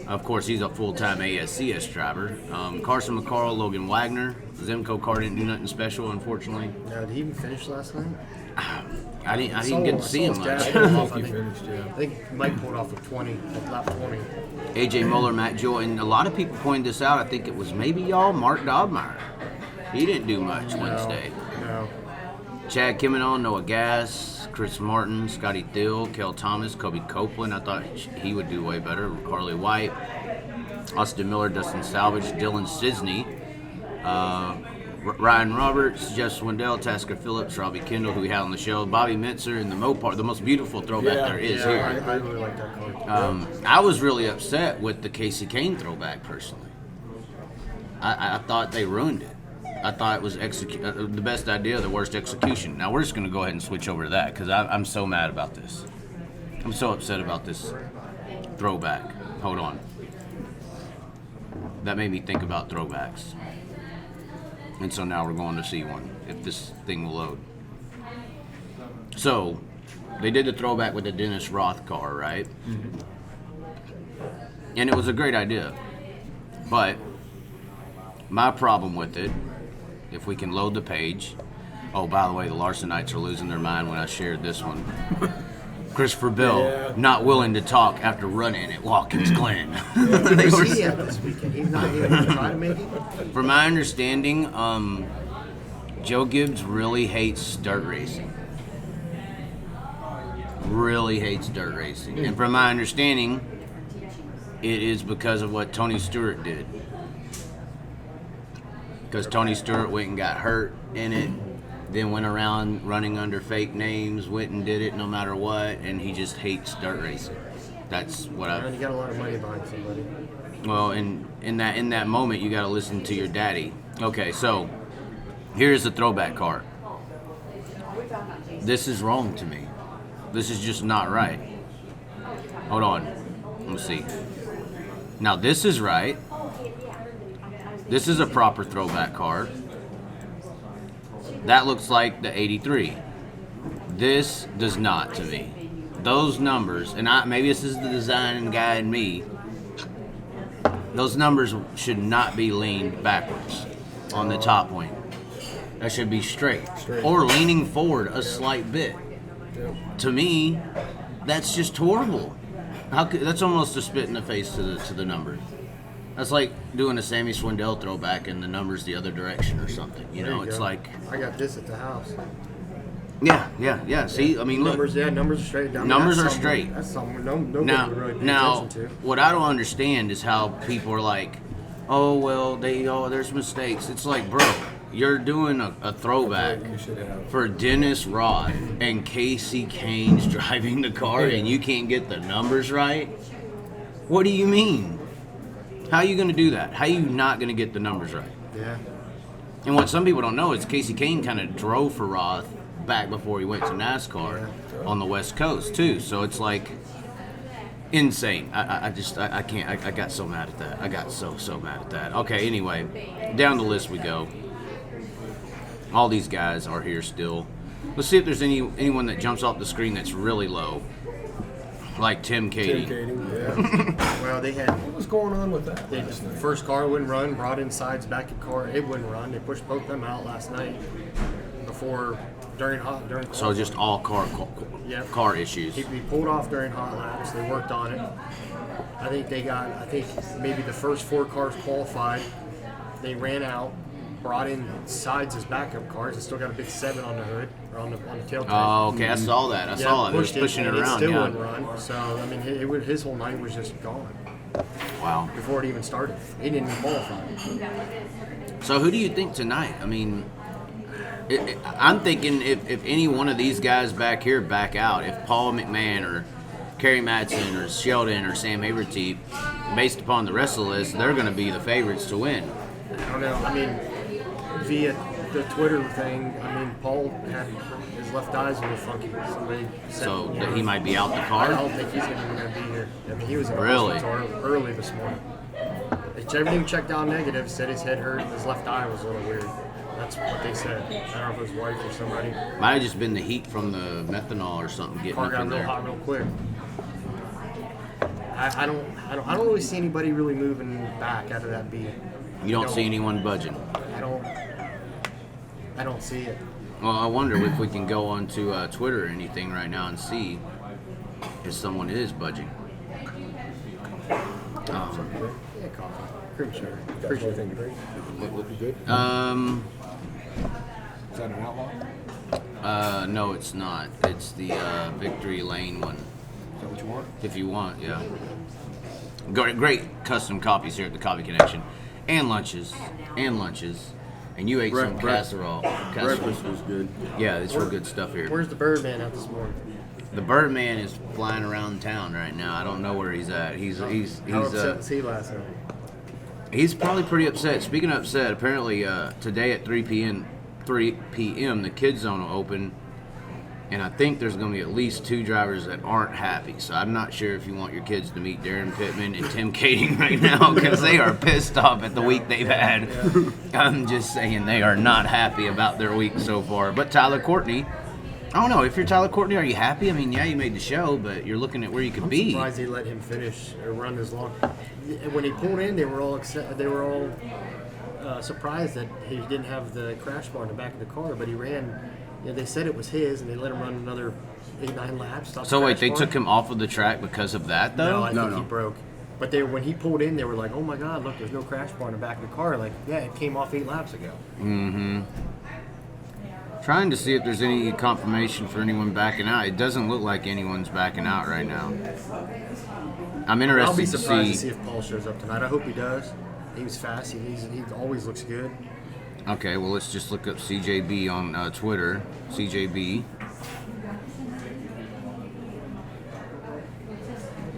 Of course, he's a full-time ASCS driver. Carson McCarl, Logan Wagner. Zemco car didn't do nothing special, unfortunately. Now, did he even finish last night? I didn't get to see him much. I don't know if he finished, yeah. I think Mike pulled off at 20, at lap 20. AJ Muller, Matt Joy, and a lot of people pointed this out. I think it was maybe y'all, Mark Dobmeyer. He didn't do much Wednesday. No. Chad Kimmenon, Noah Gass, Chris Martin, Scotty Thiel, Kel Thomas, Kobe Copeland. I thought he would do way better. Carly White, Austin Miller, Dustin Salvage, Dylan Sisney, Ryan Roberts, Jeff Swindell, Tasker Phillips, Robbie Kendall, who we had on the show, Bobby Mitzer, and the Mopar, the most beautiful throwback there is I here. really like that car. I was really upset with the Casey Kane throwback, personally. I thought they ruined it. I thought it was the best idea, the worst execution. Now we're just going to go ahead and switch over to that because I'm so mad about this. I'm so upset about this throwback. Hold on. That made me think about throwbacks. And so now we're going to see one, if this thing will load. So, they did the throwback with the Dennis Roth car, right? Mm-hmm. And it was a great idea. But my problem with it, if we can load the page. Oh, by the way, the Larsonites are losing their mind when I shared this one. Christopher Bell, not willing to talk after running at Watkins Glen. They were, He had this weekend. He's not even going to try to make it. from my understanding, Joe Gibbs really hates dirt racing. Really hates dirt racing. And from my understanding, it is because of what Tony Stewart did. Because Tony Stewart went and got hurt in it, then went around running under fake names, went and did it no matter what, and he just hates dirt racing. That's what And I. you got a lot of money behind somebody. Well, in that moment, you got to listen to your daddy. Okay, so here's the throwback car. This is wrong to me. This is just not right. Hold on. Let's see. Now this is right. This is a proper throwback car. That looks like the 83. This does not to me. Those numbers, and maybe this is the design guy in me, those numbers should not be leaned backwards on the top wing. That should be straight. Or leaning forward a slight bit. To me, That's just horrible. That's almost a spit in the face to the numbers. That's like doing a Sammy Swindell throwback and the numbers the other direction or something. You know, it's like I got this at the house. Yeah. See, I mean, look. Numbers are straight. Numbers are straight. That's something nobody Now, would really pay attention to. what I don't understand is how people are like, oh well, there's mistakes. It's like, bro, you're doing a throwback for Dennis Roth and Casey Kane's driving the car, and you can't get the numbers right. What do you mean? How are you going to do that? How are you not going to get the numbers right? Yeah. And what some people don't know is Casey Kane kind of drove for Roth back before he went to NASCAR on the West Coast too. So it's like insane. I can't. I got so mad at that. I got so mad at that. Okay, anyway, down the list we go. All these guys are here still. Let's see if there's anyone that jumps off the screen that's really low. Like Tim Katie. Yeah. Well, they had. What was going on with that? The first car wouldn't run, brought in sides, back of car, it wouldn't run. They pushed both them out last night during So just all car issues. He pulled off during hot laps. They worked on it. I think maybe the first 4 cars qualified. They ran out, brought in sides as backup cars. It still got a big 7 on the hood or on the tailpipe. Oh, okay. I saw that. I saw it. It was pushing it around. It still wouldn't run. So I mean, his whole night was just gone. Wow. Before it even started, he didn't even qualify. So who do you think tonight? I mean, I'm thinking if any one of these guys back here back out, if Paul McMahon or Kerry Madsen or Sheldon or Sam Haverty, based upon the rest of the list, they're going to be the favorites to win. I don't know. I mean, via the Twitter thing, I mean, Paul had his left eyes a little funky. Somebody said, So that he might be out the car? I don't think he's going to be here. I mean, he was in the Really? hospital early this morning. Everything checked out negative. Said his head hurt and his left eye was a little weird. That's what they said. I don't know if it was his wife or somebody. Might have just been the heat from the methanol or something getting Car up got in real there. hot real quick. I don't really see anybody really moving back out of that beat. You don't see anyone budging. I don't see it. Well, I wonder if we can go onto Twitter or anything right now and see if someone is budging. Yeah, coffee. Cream sugar. Appreciate it. Look good. Is that an outlaw? No, it's not. It's the Victory Lane one. Is that what you want? If you want, yeah. Great custom coffees here at the Coffee Connection. And lunches. And you ate some casserole. Breakfast was good. Yeah, it's real good stuff here. Where's the Birdman at this morning? The Birdman is flying around town right now. I don't know where he's at. He's How upset was he last night? He's probably pretty upset. Speaking of upset, apparently today at 3 p.m. the Kids Zone will open, and I think there's going to be at least 2 drivers that aren't happy. So I'm not sure if you want your kids to meet Darren Pittman and Tim Kading right now because they are pissed off at the week they've had. I'm just saying they are not happy about their week so far. But Tyler Courtney, I don't know. If you're Tyler Courtney, are you happy? I mean, yeah, you made the show, but you're looking at where you could be. I'm surprised they let him finish or run as long. When he pulled in, they were all surprised that he didn't have the crash bar in the back of the car, but he ran. You know, they said it was his, and they let him run another 8-9 laps. So wait, they took him off of the track because of that, though? No, I think he broke. But when he pulled in, they were like, "Oh my God, look, there's no crash bar in the back of the car." Like, yeah, it came off 8 laps ago. Mm-hmm. Trying to see if there's any confirmation for anyone backing out. It doesn't look like anyone's backing out right now. I'm interested I'll be to surprised to see if Paul shows up tonight. I hope he does. He was fast. He always looks good. Okay, well, let's just look up CJB on Twitter. CJB.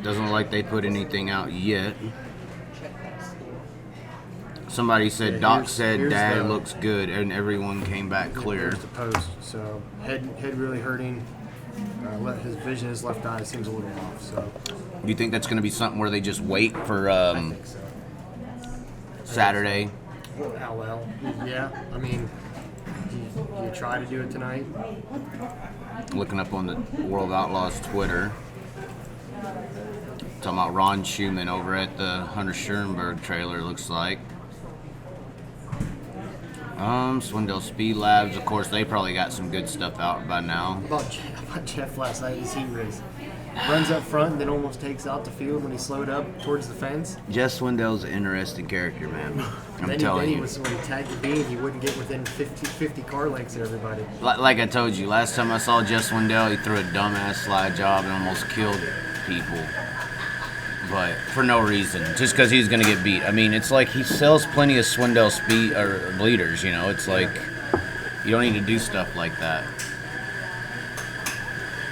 Doesn't look like they put anything out yet. Somebody said, Yeah, Doc said here's Dad looks good, and everyone came back clear. Here's the post. So head really hurting. His vision, his left eye seems a little off. So You think that's going to be something where they just wait for I think so. Saturday? How well? Yeah. I mean, do you try to do it tonight? Looking up on the World Outlaws Twitter. Talking about Ron Schumann over at the Hunter Schoenberg trailer, looks like. Swindell Speed Labs, of course, they probably got some good stuff out by now. About Jeff last night, his heat race. runs up front and then almost takes out the field when he slowed up towards the fence. Jess Swindell's an interesting character, man. I'm telling you. When he tagged the bean, he wouldn't get within 50 car lengths of everybody. Like I told you, last time I saw Jess Swindell, he threw a dumbass slide job and almost killed people. But for no reason, just because he's going to get beat. I mean, it's like he sells plenty of Swindell speed or bleeders, you know. It's like you don't need to do stuff like that.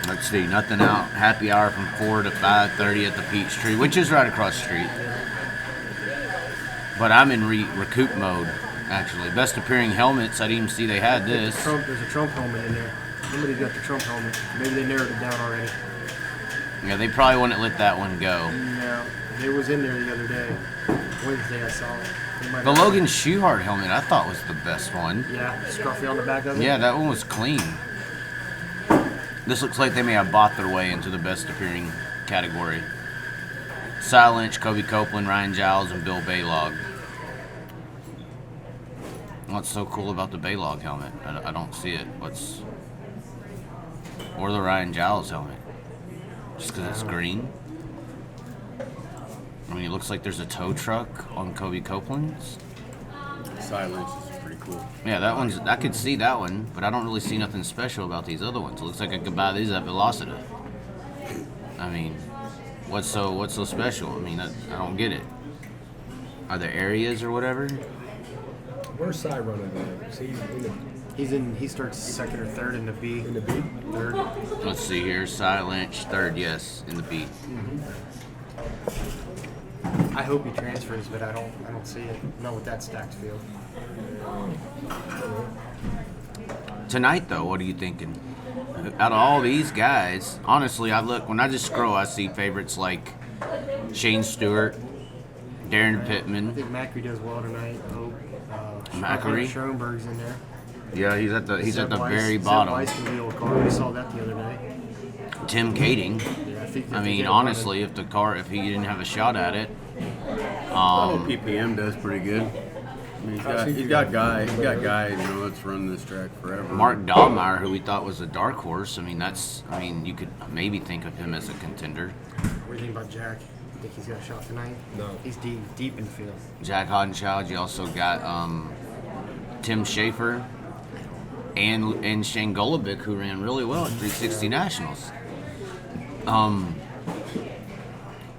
Let's see, nothing out. Happy hour from 4 to 5:30 at the Peachtree, which is right across the street. But I'm in recoup mode, actually. Best appearing helmets. I didn't even see they had this. There's a Trump helmet in there. Somebody got the Trump helmet. Maybe they narrowed it down already. Yeah, they probably wouldn't let that one go. No, it was in there the other day. Wednesday I saw it. The Logan Schuhart helmet I thought was the best one. Yeah, scruffy on the back of it. Yeah, that one was clean. This looks like they may have bought their way into the best appearing category. Cy Lynch, Kobe Copeland, Ryan Giles, and Bill Baylog. What's so cool about the Baylog helmet? I don't see it. Or the Ryan Giles helmet? Just because it's green? I mean, it looks like there's a tow truck on Kobe Copeland's. Silence is pretty cool. Yeah, that one's. I could see that one, but I don't really see nothing special about these other ones. It looks like I could buy these at Velocity. I mean, what's so special? I mean, I don't get it. Are there areas or whatever? Where's Cy running there? Is he in the He starts second or third in the B. in the B? Third. Let's see here. Cy Lynch, third, yes, in the B. I hope he transfers, but I don't see it. Not with that stacked field. Tonight, though, what are you thinking? Out of all these guys, honestly, when I just scroll, I see favorites like Shane Stewart, Darren I Pittman. think Macri does well tonight. Macri? Schoenberg's in there. Yeah, he's at the Zeb Weiss- very Zeb bottom. Weiss can wheel a car. We saw that the other day. Tim Kading. Yeah, I mean, honestly, if he didn't have a shot at it, PPM does pretty good. I mean, he's got guys, that's running this track forever. Mark Dahlmeyer, who we thought was a dark horse, you could maybe think of him as a contender. What do you think about Jack? Think he's got a shot tonight? No. He's deep in the field. Jack Hodenschild. You also got Tim Schaefer and Shane Golovic, who ran really well at 360 Nationals.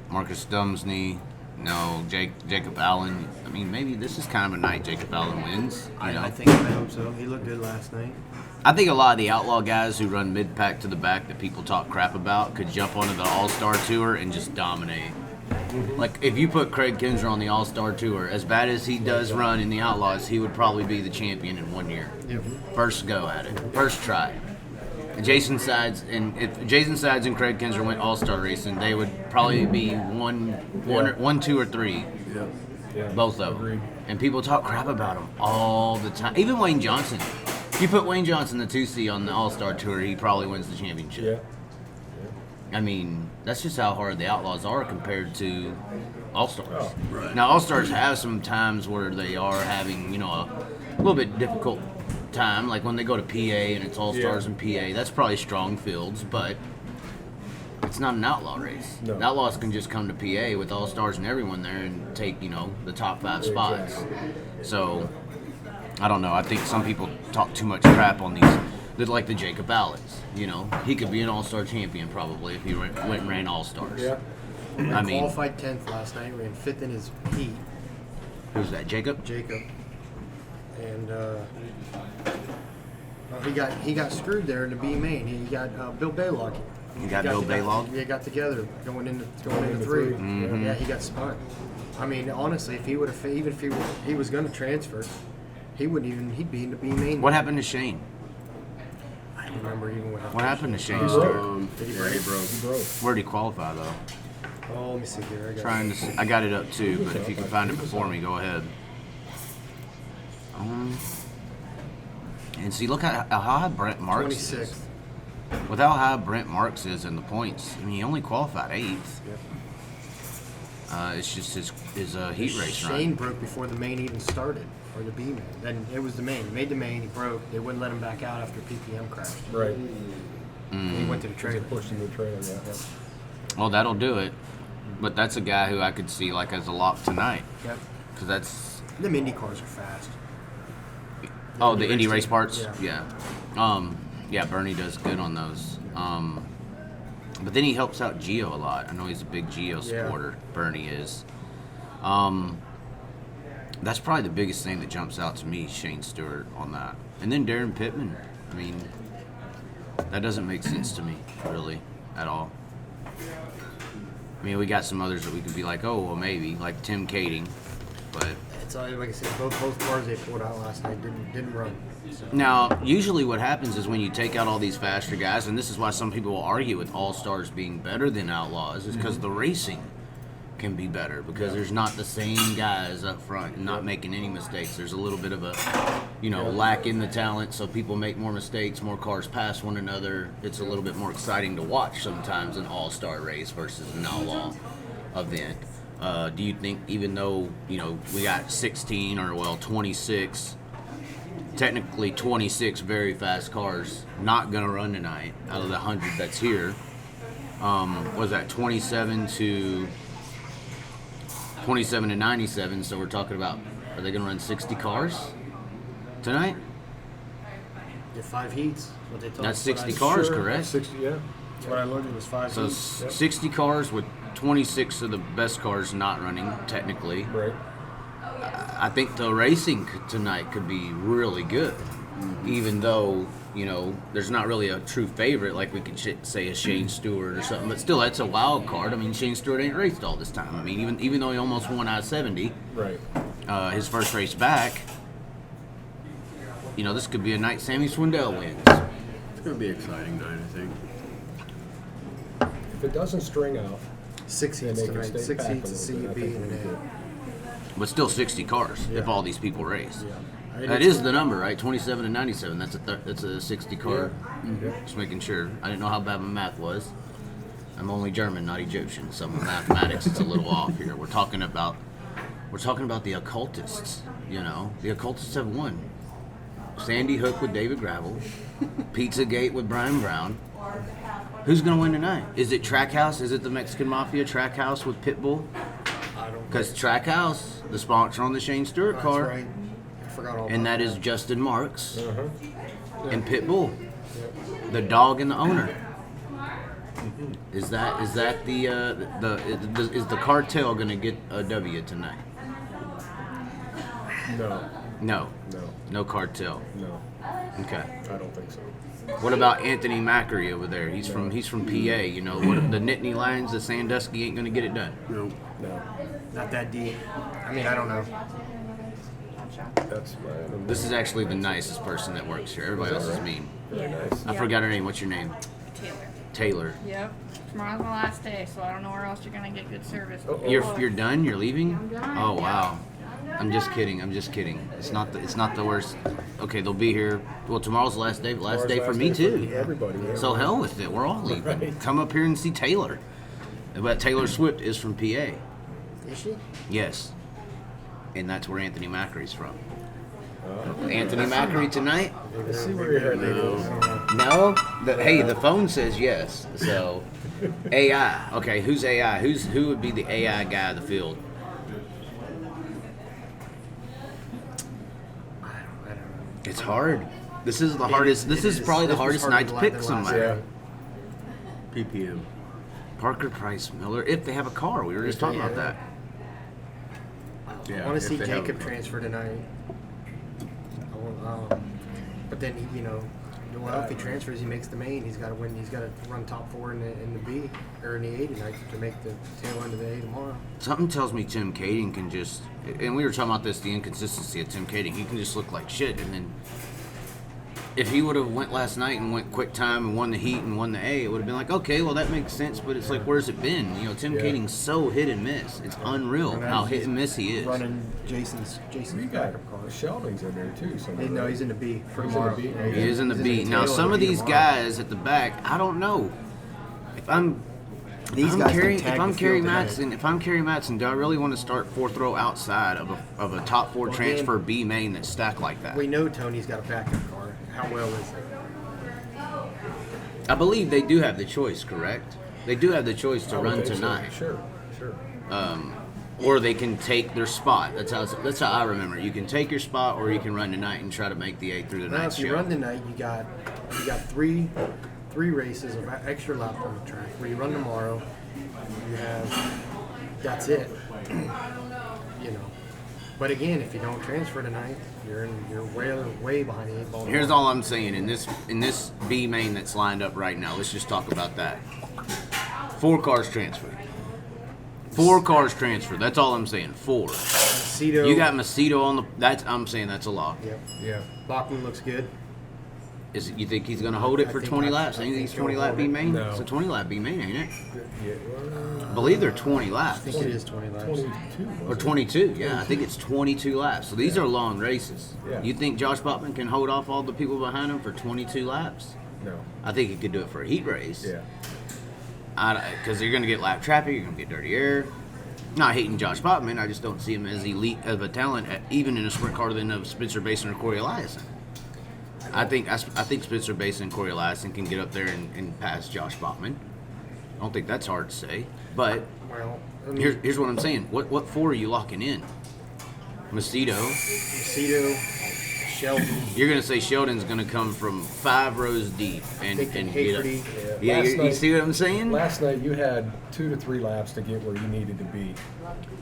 Marcus Dumsney. No, Jacob Allen. I mean, maybe this is kind of a night Jacob Allen wins. I hope so. He looked good last night. I think a lot of the outlaw guys who run mid-pack to the back that people talk crap about could jump onto the All-Star Tour and just dominate. Like, if you put Craig Kinsler on the All-Star Tour, as bad as he does run in the Outlaws, he would probably be the champion in 1 year. Yep. First go at it. First try. If Jason Sides and Craig Kinsler went All-Star racing, they would probably be one, 2, or 3. Yeah. Both of them. Agreed. And people talk crap about them all the time. Even Wayne Johnson. If you put Wayne Johnson, the 2C, on the All-Star Tour, he probably wins the championship. Yeah. I mean, that's just how hard the Outlaws are compared to All-Stars. Oh, right. Now, All-Stars have some times where they are having, a little bit difficult time, like when they go to PA and it's All-Stars and PA. That's probably strong fields, but it's not an Outlaw race. No. The Outlaws can just come to PA with All-Stars and everyone there and take, the top 5 spots. Exactly. So, I don't know. I think some people talk too much crap on these, like the Jacob Allens. He could be an All-Star champion probably if he went and ran All-Stars. Yeah. I mean, Qualified 10th last night. Ran 5th in his heat. who's that, Jacob? And he got screwed there in the B main. He got Bill Baylog. You got Bill Baylog? Yeah, got together going into 3. Mm-hmm. Yeah, he got spun. I mean, honestly, if he would have, even if he was going to transfer, he'd be in the B main. What happened to Shane? I don't remember even what happened. What happened to Shane Stewart? He broke. Where did he qualify though? Oh, let me see here. I got it up too, but if you can find it before me, go ahead. And see, look how high Brent Marks 26th. is. With how high Brent Marks is in the points, I mean, he only qualified 8th. Yep. It's just his heat race Shane run. broke before the main even started, or the B main. Then it was the main. He made the main. He broke. They wouldn't let him back out after PPM crashed. Right. He went to the They trailer. pushed him to the trailer. Yeah. Well, that'll do it. But that's a guy who I could see like as a lock tonight. Yep. Because that's... Them Indy cars are fast. Oh, the Indy race parts? Yeah. Yeah, Bernie does good on those. But then he helps out Gio a lot. I know he's a big Gio supporter. Yeah. Bernie is. That's probably the biggest thing that jumps out to me, Shane Stewart on that. And then Darren Pittman. I mean, that doesn't make sense to me, really, at all. I mean, we got some others that we could be like, oh, well, maybe, like Tim Kading, but... It's like I said, both cars they pulled out last night didn't run. So. Now, usually what happens is when you take out all these faster guys, and this is why some people will argue with All-Stars being better than Outlaws, is because the racing can be better, because there's not the same guys up front and not making any mistakes. There's a little bit of a, lack in the talent, so people make more mistakes, more cars pass one another. It's a little bit more exciting to watch sometimes an All-Star race versus an Outlaw event. Do you think, even though, we got 26, technically 26 very fast cars not going to run tonight out of the 100 that's here, was that 27 to 97, so we're talking about, are they going to run 60 cars tonight? Get 5 heats. What they told That's us. 60 cars, Sure, correct? 60, yeah. That's what I learned. It was 5 So heats. 60 cars with 26 of the best cars not running, technically. Right. I think the racing tonight could be really good, even though, there's not really a true favorite like we could say a Shane Stewart or something, but still, that's a wild card. I mean, Shane Stewart ain't raced all this time. I mean, even though he almost won I-70, Right. his first race back, this could be a night Sammy Swindell wins. It's going to be an exciting night, I think. If it doesn't string out, 6 then heats they can tonight. stay 6 back a heats at little bit. I CUB think and we'll be then. good. But still 60 cars if Yeah. all these people race. Yeah. That is the number, right? 27 and 97. That's a 60 car. Yeah. Just making sure. I didn't know how bad my math was. I'm only German, not Egyptian, so my mathematics is a little off here. We're talking about the occultists. The occultists have won. Sandy Hook with David Gravel, Pizzagate with Brian Brown. Who's gonna win tonight? Is it Trackhouse? Is it the Mexican Mafia Trackhouse with Pitbull? I don't. Because Trackhouse, the sponsor on the Shane Stewart That's car, right. I forgot all and about that is Justin Marks Uh-huh. and Pitbull, the dog and the owner. Is that is the cartel gonna get a W tonight? No. No, No. no cartel. No. Okay. I don't think so. What about Anthony Macri over there? He's from PA. What the Nittany Lions, the Sandusky ain't gonna get it done. No. No. Not that deep. I mean, I don't know. That's my. This is actually the nicest person that works here. Everybody else is mean. Very nice. I forgot her name. What's your name? Taylor. Taylor. Yep. Tomorrow's my last day, so I don't know where else you're gonna get good service. You're done. You're leaving. I'm done, Oh yeah. wow. I'm just kidding. It's not the worst. Okay, they'll be here. Well, tomorrow's the last day. Last day for me too. Everybody. Yeah. So hell with it. We're all leaving. Right. Come up here and see Taylor. But Taylor Swift is from PA. Is she? Yes. And that's where Anthony Macri's from. Anthony Macri tonight? Let's see where your head is. No? Hey, the phone says yes. So, AI. Okay, who's AI? Who would be the AI guy of the field? I don't know. It's hard. This is the hardest. This is probably the hardest night to pick somebody. Yeah. PPM. Parker Price Miller, if they have a car. We were just talking about that. Yeah, I want to if see they have Jacob a car. transfer tonight. But then if he transfers, he makes the main. He's got to win. He's got to run top 4 in the B or in the A tonight to make the tail end of the A tomorrow. Something tells me Tim Kading can just, and we were talking about this, the inconsistency of Tim Kading. He can just look like shit, and then if he would have went last night and went quick time and won the heat and won the A, it would have been like, okay, well that makes sense. But it's like, where's it been? Tim Yeah. Kading's so hit and miss. It's unreal And how he's hit and miss he is. Running Jason's We got backup car. Sheldon's in there too. Somewhere, No, right? he's in the B for He's in the tomorrow. B. He is in the He's beat. Now, tail some end of B these tomorrow. guys at the back, I don't know. If I'm These guys can If tag I'm the Kerry field Matson, do I really want to start fourth row outside of a top 4 Well, transfer again, B main that's stacked like that? We know Tony's got a backup car. How well is it? I believe they do have the choice, correct? They do have the choice to I would run think so. tonight. Sure. Or they can take their spot. That's how I remember it. You can take your spot, or you can run tonight and try to make the 8 through the Now, night if you show. run tonight, you got three races of extra lap on the track. Where you run tomorrow, you have that's it. You know. But again, if you don't transfer tonight, you're way behind the 8 ball. Here's all I'm saying in this B main that's lined up right now. Let's just talk about that. 4 cars transferred. 4 cars transferred. That's all I'm saying. 4. Macedo. You got Macedo on the. I'm saying that's a lock. Yep. Yeah. Bachman looks good. You think he's going to hold it I for think 20 I- laps? I Ain't think he's he'll 20 lap hold B it. main? No. It's a 20 lap B main, ain't it? Yeah. I believe they're 20 laps. I think it is 20 laps. 22. Or 22, yeah. I think it's 22 laps. So these are long races. Yeah. You think Josh Bachman can hold off all the people behind him for 22 laps? No. I think he could do it for a heat race. Yeah. Because you're going to get lap traffic, you're going to get dirty air. Not hating Josh Bachman, I just don't see him as elite of a talent, even in a sprint car, than of Spencer Basin or Corey Eliason. I think Spencer Basin and Corey Eliason can get up there and pass Josh Bachman. I don't think that's hard to say. But Well, I mean, here's what I'm saying. What 4 are you locking in? Macedo. Macedo, Sheldon. You're going to say Sheldon's going to come from 5 rows deep and Thinking get up. Hagerty. Yeah, Last you night- see what I'm saying? Last night you had 2 to 3 laps to get where you needed to be,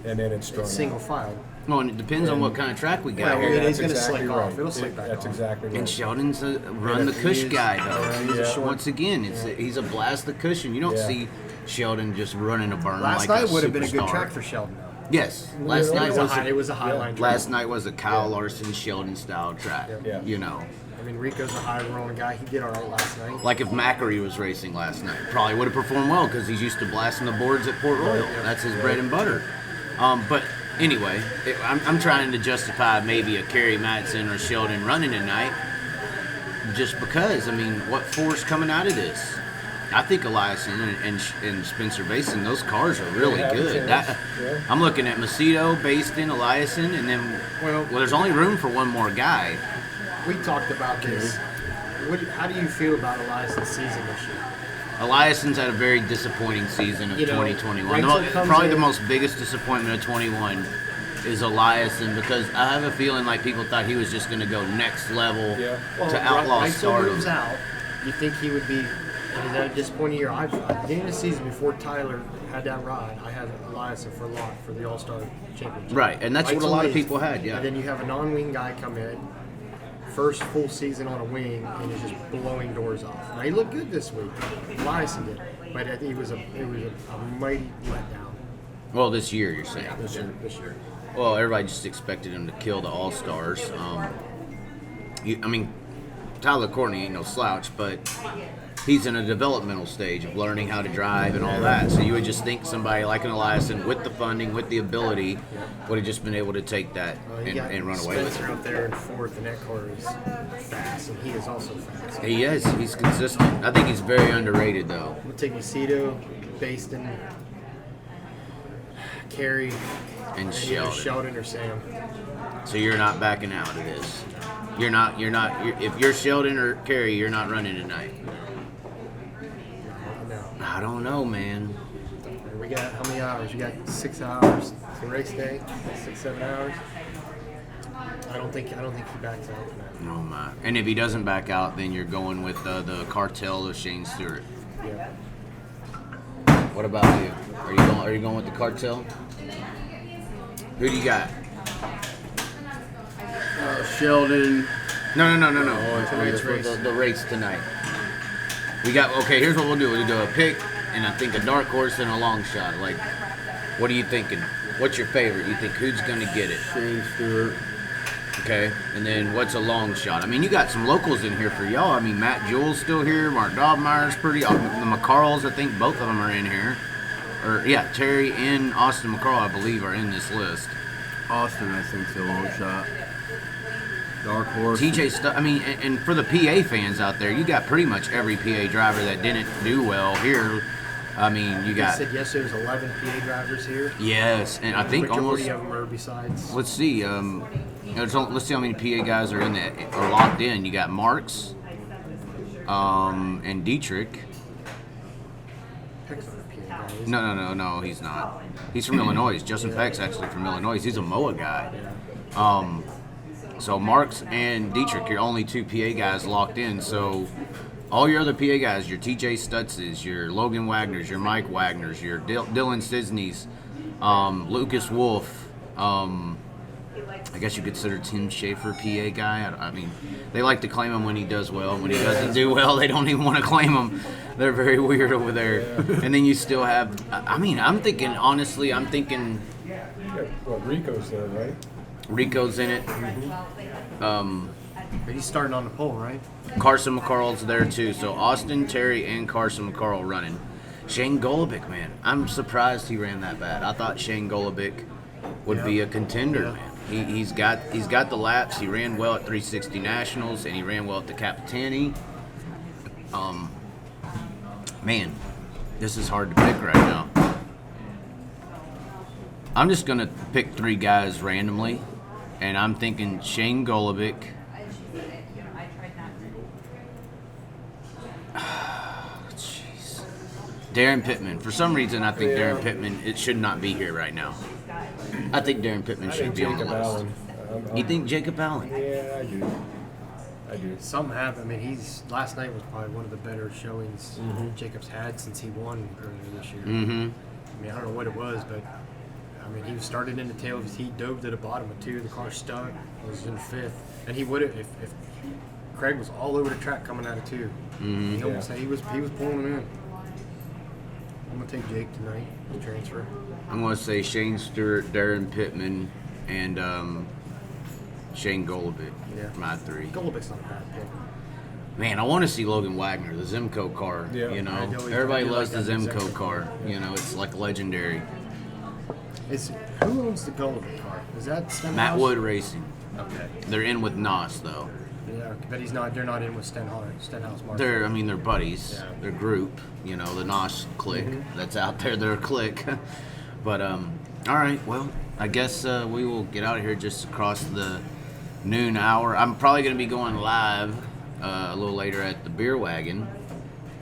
and then it strung Single out. file. Well, and it depends on what kind of track we got Well, here. it is That's gonna exactly slick off. right. It'll slick back That's off. exactly right. And Sheldon's a run the if he cush is- guy, though. he's a short- Once again, he's a blast the cushion. You don't Yeah. see Sheldon just running a burn Last like night a would have been a good superstar. track for Sheldon. Yes, last It night was was It was a highline track. last night was a Kyle Larson Sheldon style track. Yeah. You know, I mean, Rico's a high rolling guy. He did all right last night. like if Macri was racing last night, probably would have performed well because he's used to blasting the boards at Port Royal. That's his bread and butter. But anyway, I'm trying to justify maybe a Kerry Matson or Sheldon running tonight, just because. I mean, what force coming out of this? I think Eliason and Spencer Basin, those cars are really They have a good. chance, yeah. I'm looking at Macedo, Baston, Eliason, and then Well- there's only room for one more guy. We talked about this. How do you feel about Eliason's season this year? Eliason's had a very disappointing season of You know, 2021. Rachel comes Probably in- the most biggest disappointment of 21 is Eliason, because I have a feeling like people thought he was just going to go next level Yeah. to outlaw Reitzel stardom. moves out. You think he would be? Is that a disappointing year? At the beginning of the season, before Tyler had that ride, I had Eliason for a lot for the All-Star Championship. Right, and that's what a Reitzel lot of leaves, people had, yeah. And then you have a non-wing guy come in, first full season on a wing, and he's just blowing doors off. Now he looked good this week. Eliason did, but I think it was a mighty letdown Well, this year you're saying. this year. Well, everybody just expected him to kill the All Stars. Tyler Courtney ain't no slouch, but he's in a developmental stage of learning how to drive and all that. So you would just think somebody like an Eliason with the funding, with the ability, would have just been able to take that and run away with Spencer it. out there in fourth, and that car is fast, and he is also fast. He is. He's consistent. I think he's very underrated, though. We'll take Macedo, Baston, Carey, And either Sheldon. Sheldon or Sam. So you're not backing out of this. You're not. If you're Sheldon or Kerry, you're not running tonight. No. I don't know, man. We got how many hours? We got 6 hours to race day. 6-7 hours. I don't think he backs out tonight. Oh my! And if he doesn't back out, then you're going with the cartel of Shane Stewart. Yeah. What about you? Are you going with the cartel? Who do you got? Sheldon. No. Tonight's For race. the race tonight. We got. Okay, here's what we'll do. We'll do a pick, and I think a dark horse and a long shot. Like, what are you thinking? What's your favorite? You think who's gonna get it? Shane Stewart. Okay, and then what's a long shot? I mean, you got some locals in here for y'all. I mean, Matt Jewell's still here. Mark Dobmeyer's pretty. The McCarls, I think both of them are in here. Terry and Austin McCarl, I believe, are in this list. Austin, I think, is a long shot. Dark horse. TJ stuff. I mean, and for the PA fans out there, you got pretty much every PA driver that didn't do well here. I mean, you He got said yesterday there was 11 PA drivers here. yes, and I think Majority almost. of them are besides. Let's see. Let's see how many PA guys are are locked in. You got Marks, and Dietrich. Peck's on the PA guy. isn't No, he's not. He's from Illinois. Justin Peck's actually from Illinois. He's a MOA guy. So Marks and Dietrich, your only 2 PA guys locked in. So all your other PA guys, your TJ Stutzes, your Logan Wagners, your Mike Wagners, your Dylan Sisneys, Lucas Wolf, I guess you consider Tim Schaefer PA guy. I mean, they like to claim him when he does well. When he doesn't do well, they don't even want to claim him. They're very weird over there. And then you still have, I'm thinking, Well, Rico's there, right? Rico's in it. But he's starting on the pole, right? Carson McCarl's there too. So Austin, Terry, and Carson McCarl running. Shane Golobic, man. I'm surprised he ran that bad. I thought Shane Golobic would be a contender, man. He's got the laps. He ran well at 360 Nationals, and he ran well at the Capitani. Man, this is hard to pick right now. I'm just gonna pick 3 guys randomly, and I'm thinking Shane Golobic. Jeez. Darren Pittman. For some reason, I think Darren Pittman should not be here right now. I think Darren Pittman should be on the list. Allen. You think Jacob Allen? Yeah, I do. Something happened. I mean, last night was probably one of the better showings Jacob's had since he won earlier this year. Mm-hmm. I mean, I don't know what it was, but I mean, he started in the tail. He dove to the bottom of 2. The car stuck. Was in 5th, and he would have if Craig was all over the track coming out of 2. Mm-hmm. You know what I'm saying? He was pulling him in. I'm gonna take Jake tonight. The transfer. I'm going to say Shane Stewart, Darren Pittman, and Shane Golobic. Yeah. My 3. Golubic's not a bad pick. Man, I want to see Logan Wagner, the Zimco car. Yeah. You know, I know, everybody I do loves like the that Zimco Zimco car. car. You know, it's like legendary. Who owns the Golubic car? Is that Stenhouse? Matt Wood Racing. Okay. They're in with Nos though. Yeah, but he's not. They're not in with Stenhouse Marks. They're buddies. Yeah. They're group. You know, the Nos clique that's out there. They're a clique. But all right. Well, I guess we will get out of here just across the noon hour. I'm probably going to be going live a little later at the Beer Wagon.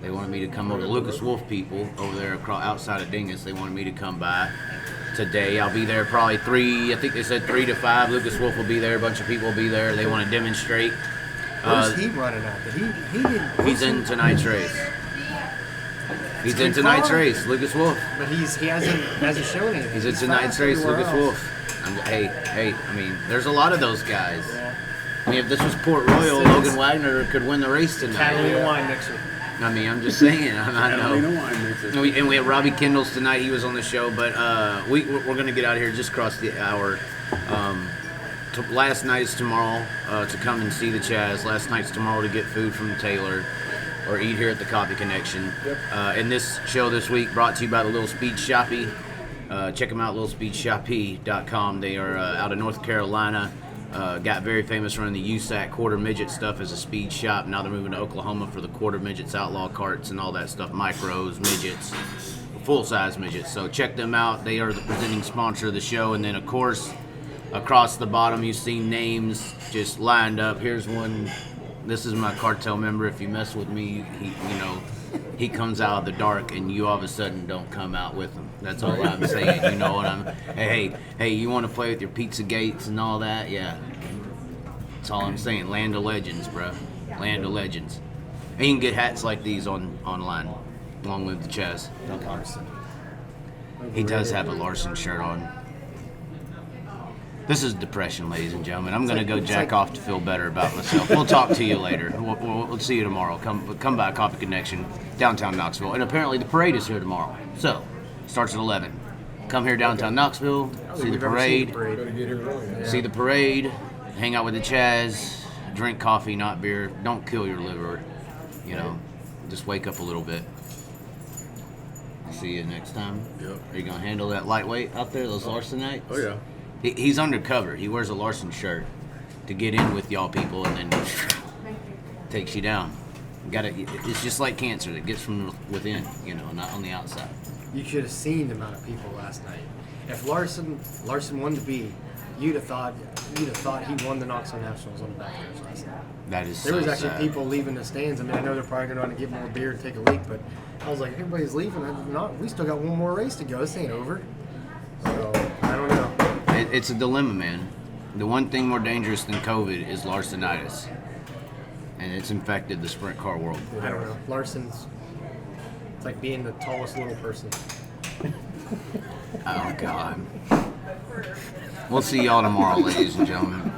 They wanted me to come over. The Lucas Wolf people over there outside of Dingus. They wanted me to come by today. I'll be there probably 3. I think they said 3 to 5. Lucas Wolf will be there. A bunch of people will be there. They want to demonstrate. Where's he running at? He didn't. He's in tonight's race. He's in tonight's race, Lucas Wolf. But he hasn't shown anything. He's in tonight's race, Lucas Wolf. Hey, I mean, there's a lot of those guys. Yeah. I mean, if this was Port Royal, Logan Wagner could win the race tonight. Catalina wine mixer. I mean, I'm just saying. I know. know. And we have Robbie Kendalls tonight. He was on the show, but we're going to get out of here just across the hour. Last night's tomorrow to come and see the Chaz. Last night's tomorrow to get food from Taylor or eat here at the Coffee Connection. Yep. And this show this week brought to you by the Little Speed Shoppy. Check them out, littlespeedshoppy.com. They are out of North Carolina. Got very famous running the USAC quarter midget stuff as a speed shop. Now they're moving to Oklahoma for the quarter midgets, outlaw carts, and all that stuff. Micros, midgets, full-size midgets. So check them out. They are the presenting sponsor of the show. And then, of course, across the bottom, you've seen names just lined up. Here's one. This is my cartel member. If you mess with me, he comes out of the dark, and you all of a sudden don't come out with him. That's all I'm saying. You know what I'm? Hey, you want to play with your pizza gates and all that? Yeah. That's all I'm saying. Land of Legends, bro. Land of Legends. And you can get hats like these online, along with the Chaz. He does have a Larson shirt on. This is depression, ladies and gentlemen. I'm going to go jack off to feel better about myself. We'll talk to you later. We'll see you tomorrow. Come by Coffee Connection, downtown Knoxville. And apparently the parade is here tomorrow. So, starts at 11. Come here downtown Knoxville, see the parade, Better get here early. see the parade, hang out with the Chaz, drink coffee, not beer. Don't kill your liver, Just wake up a little bit. See you next time. Yep. Are you going to handle that lightweight out there, those Larsonites? Oh, yeah. He's undercover. He wears a Larson shirt to get in with y'all people and then takes you down. It's just like cancer that gets from within, not on the outside. You should have seen the amount of people last night. If Larson won the B, you'd have thought he won the Knoxville Nationals on the back stairs last night. That is There was so actually sad. people leaving the stands. I mean, I know they're probably going to get more beer and take a leak, but I was like, everybody's leaving. We still got one more race to go. This ain't over. So, I don't know. It's a dilemma, man. The one thing more dangerous than COVID is Larsonitis. And it's infected the sprint car world. I don't know. Larson's, it's like being the tallest little person. Oh, God. We'll see y'all tomorrow, ladies and gentlemen.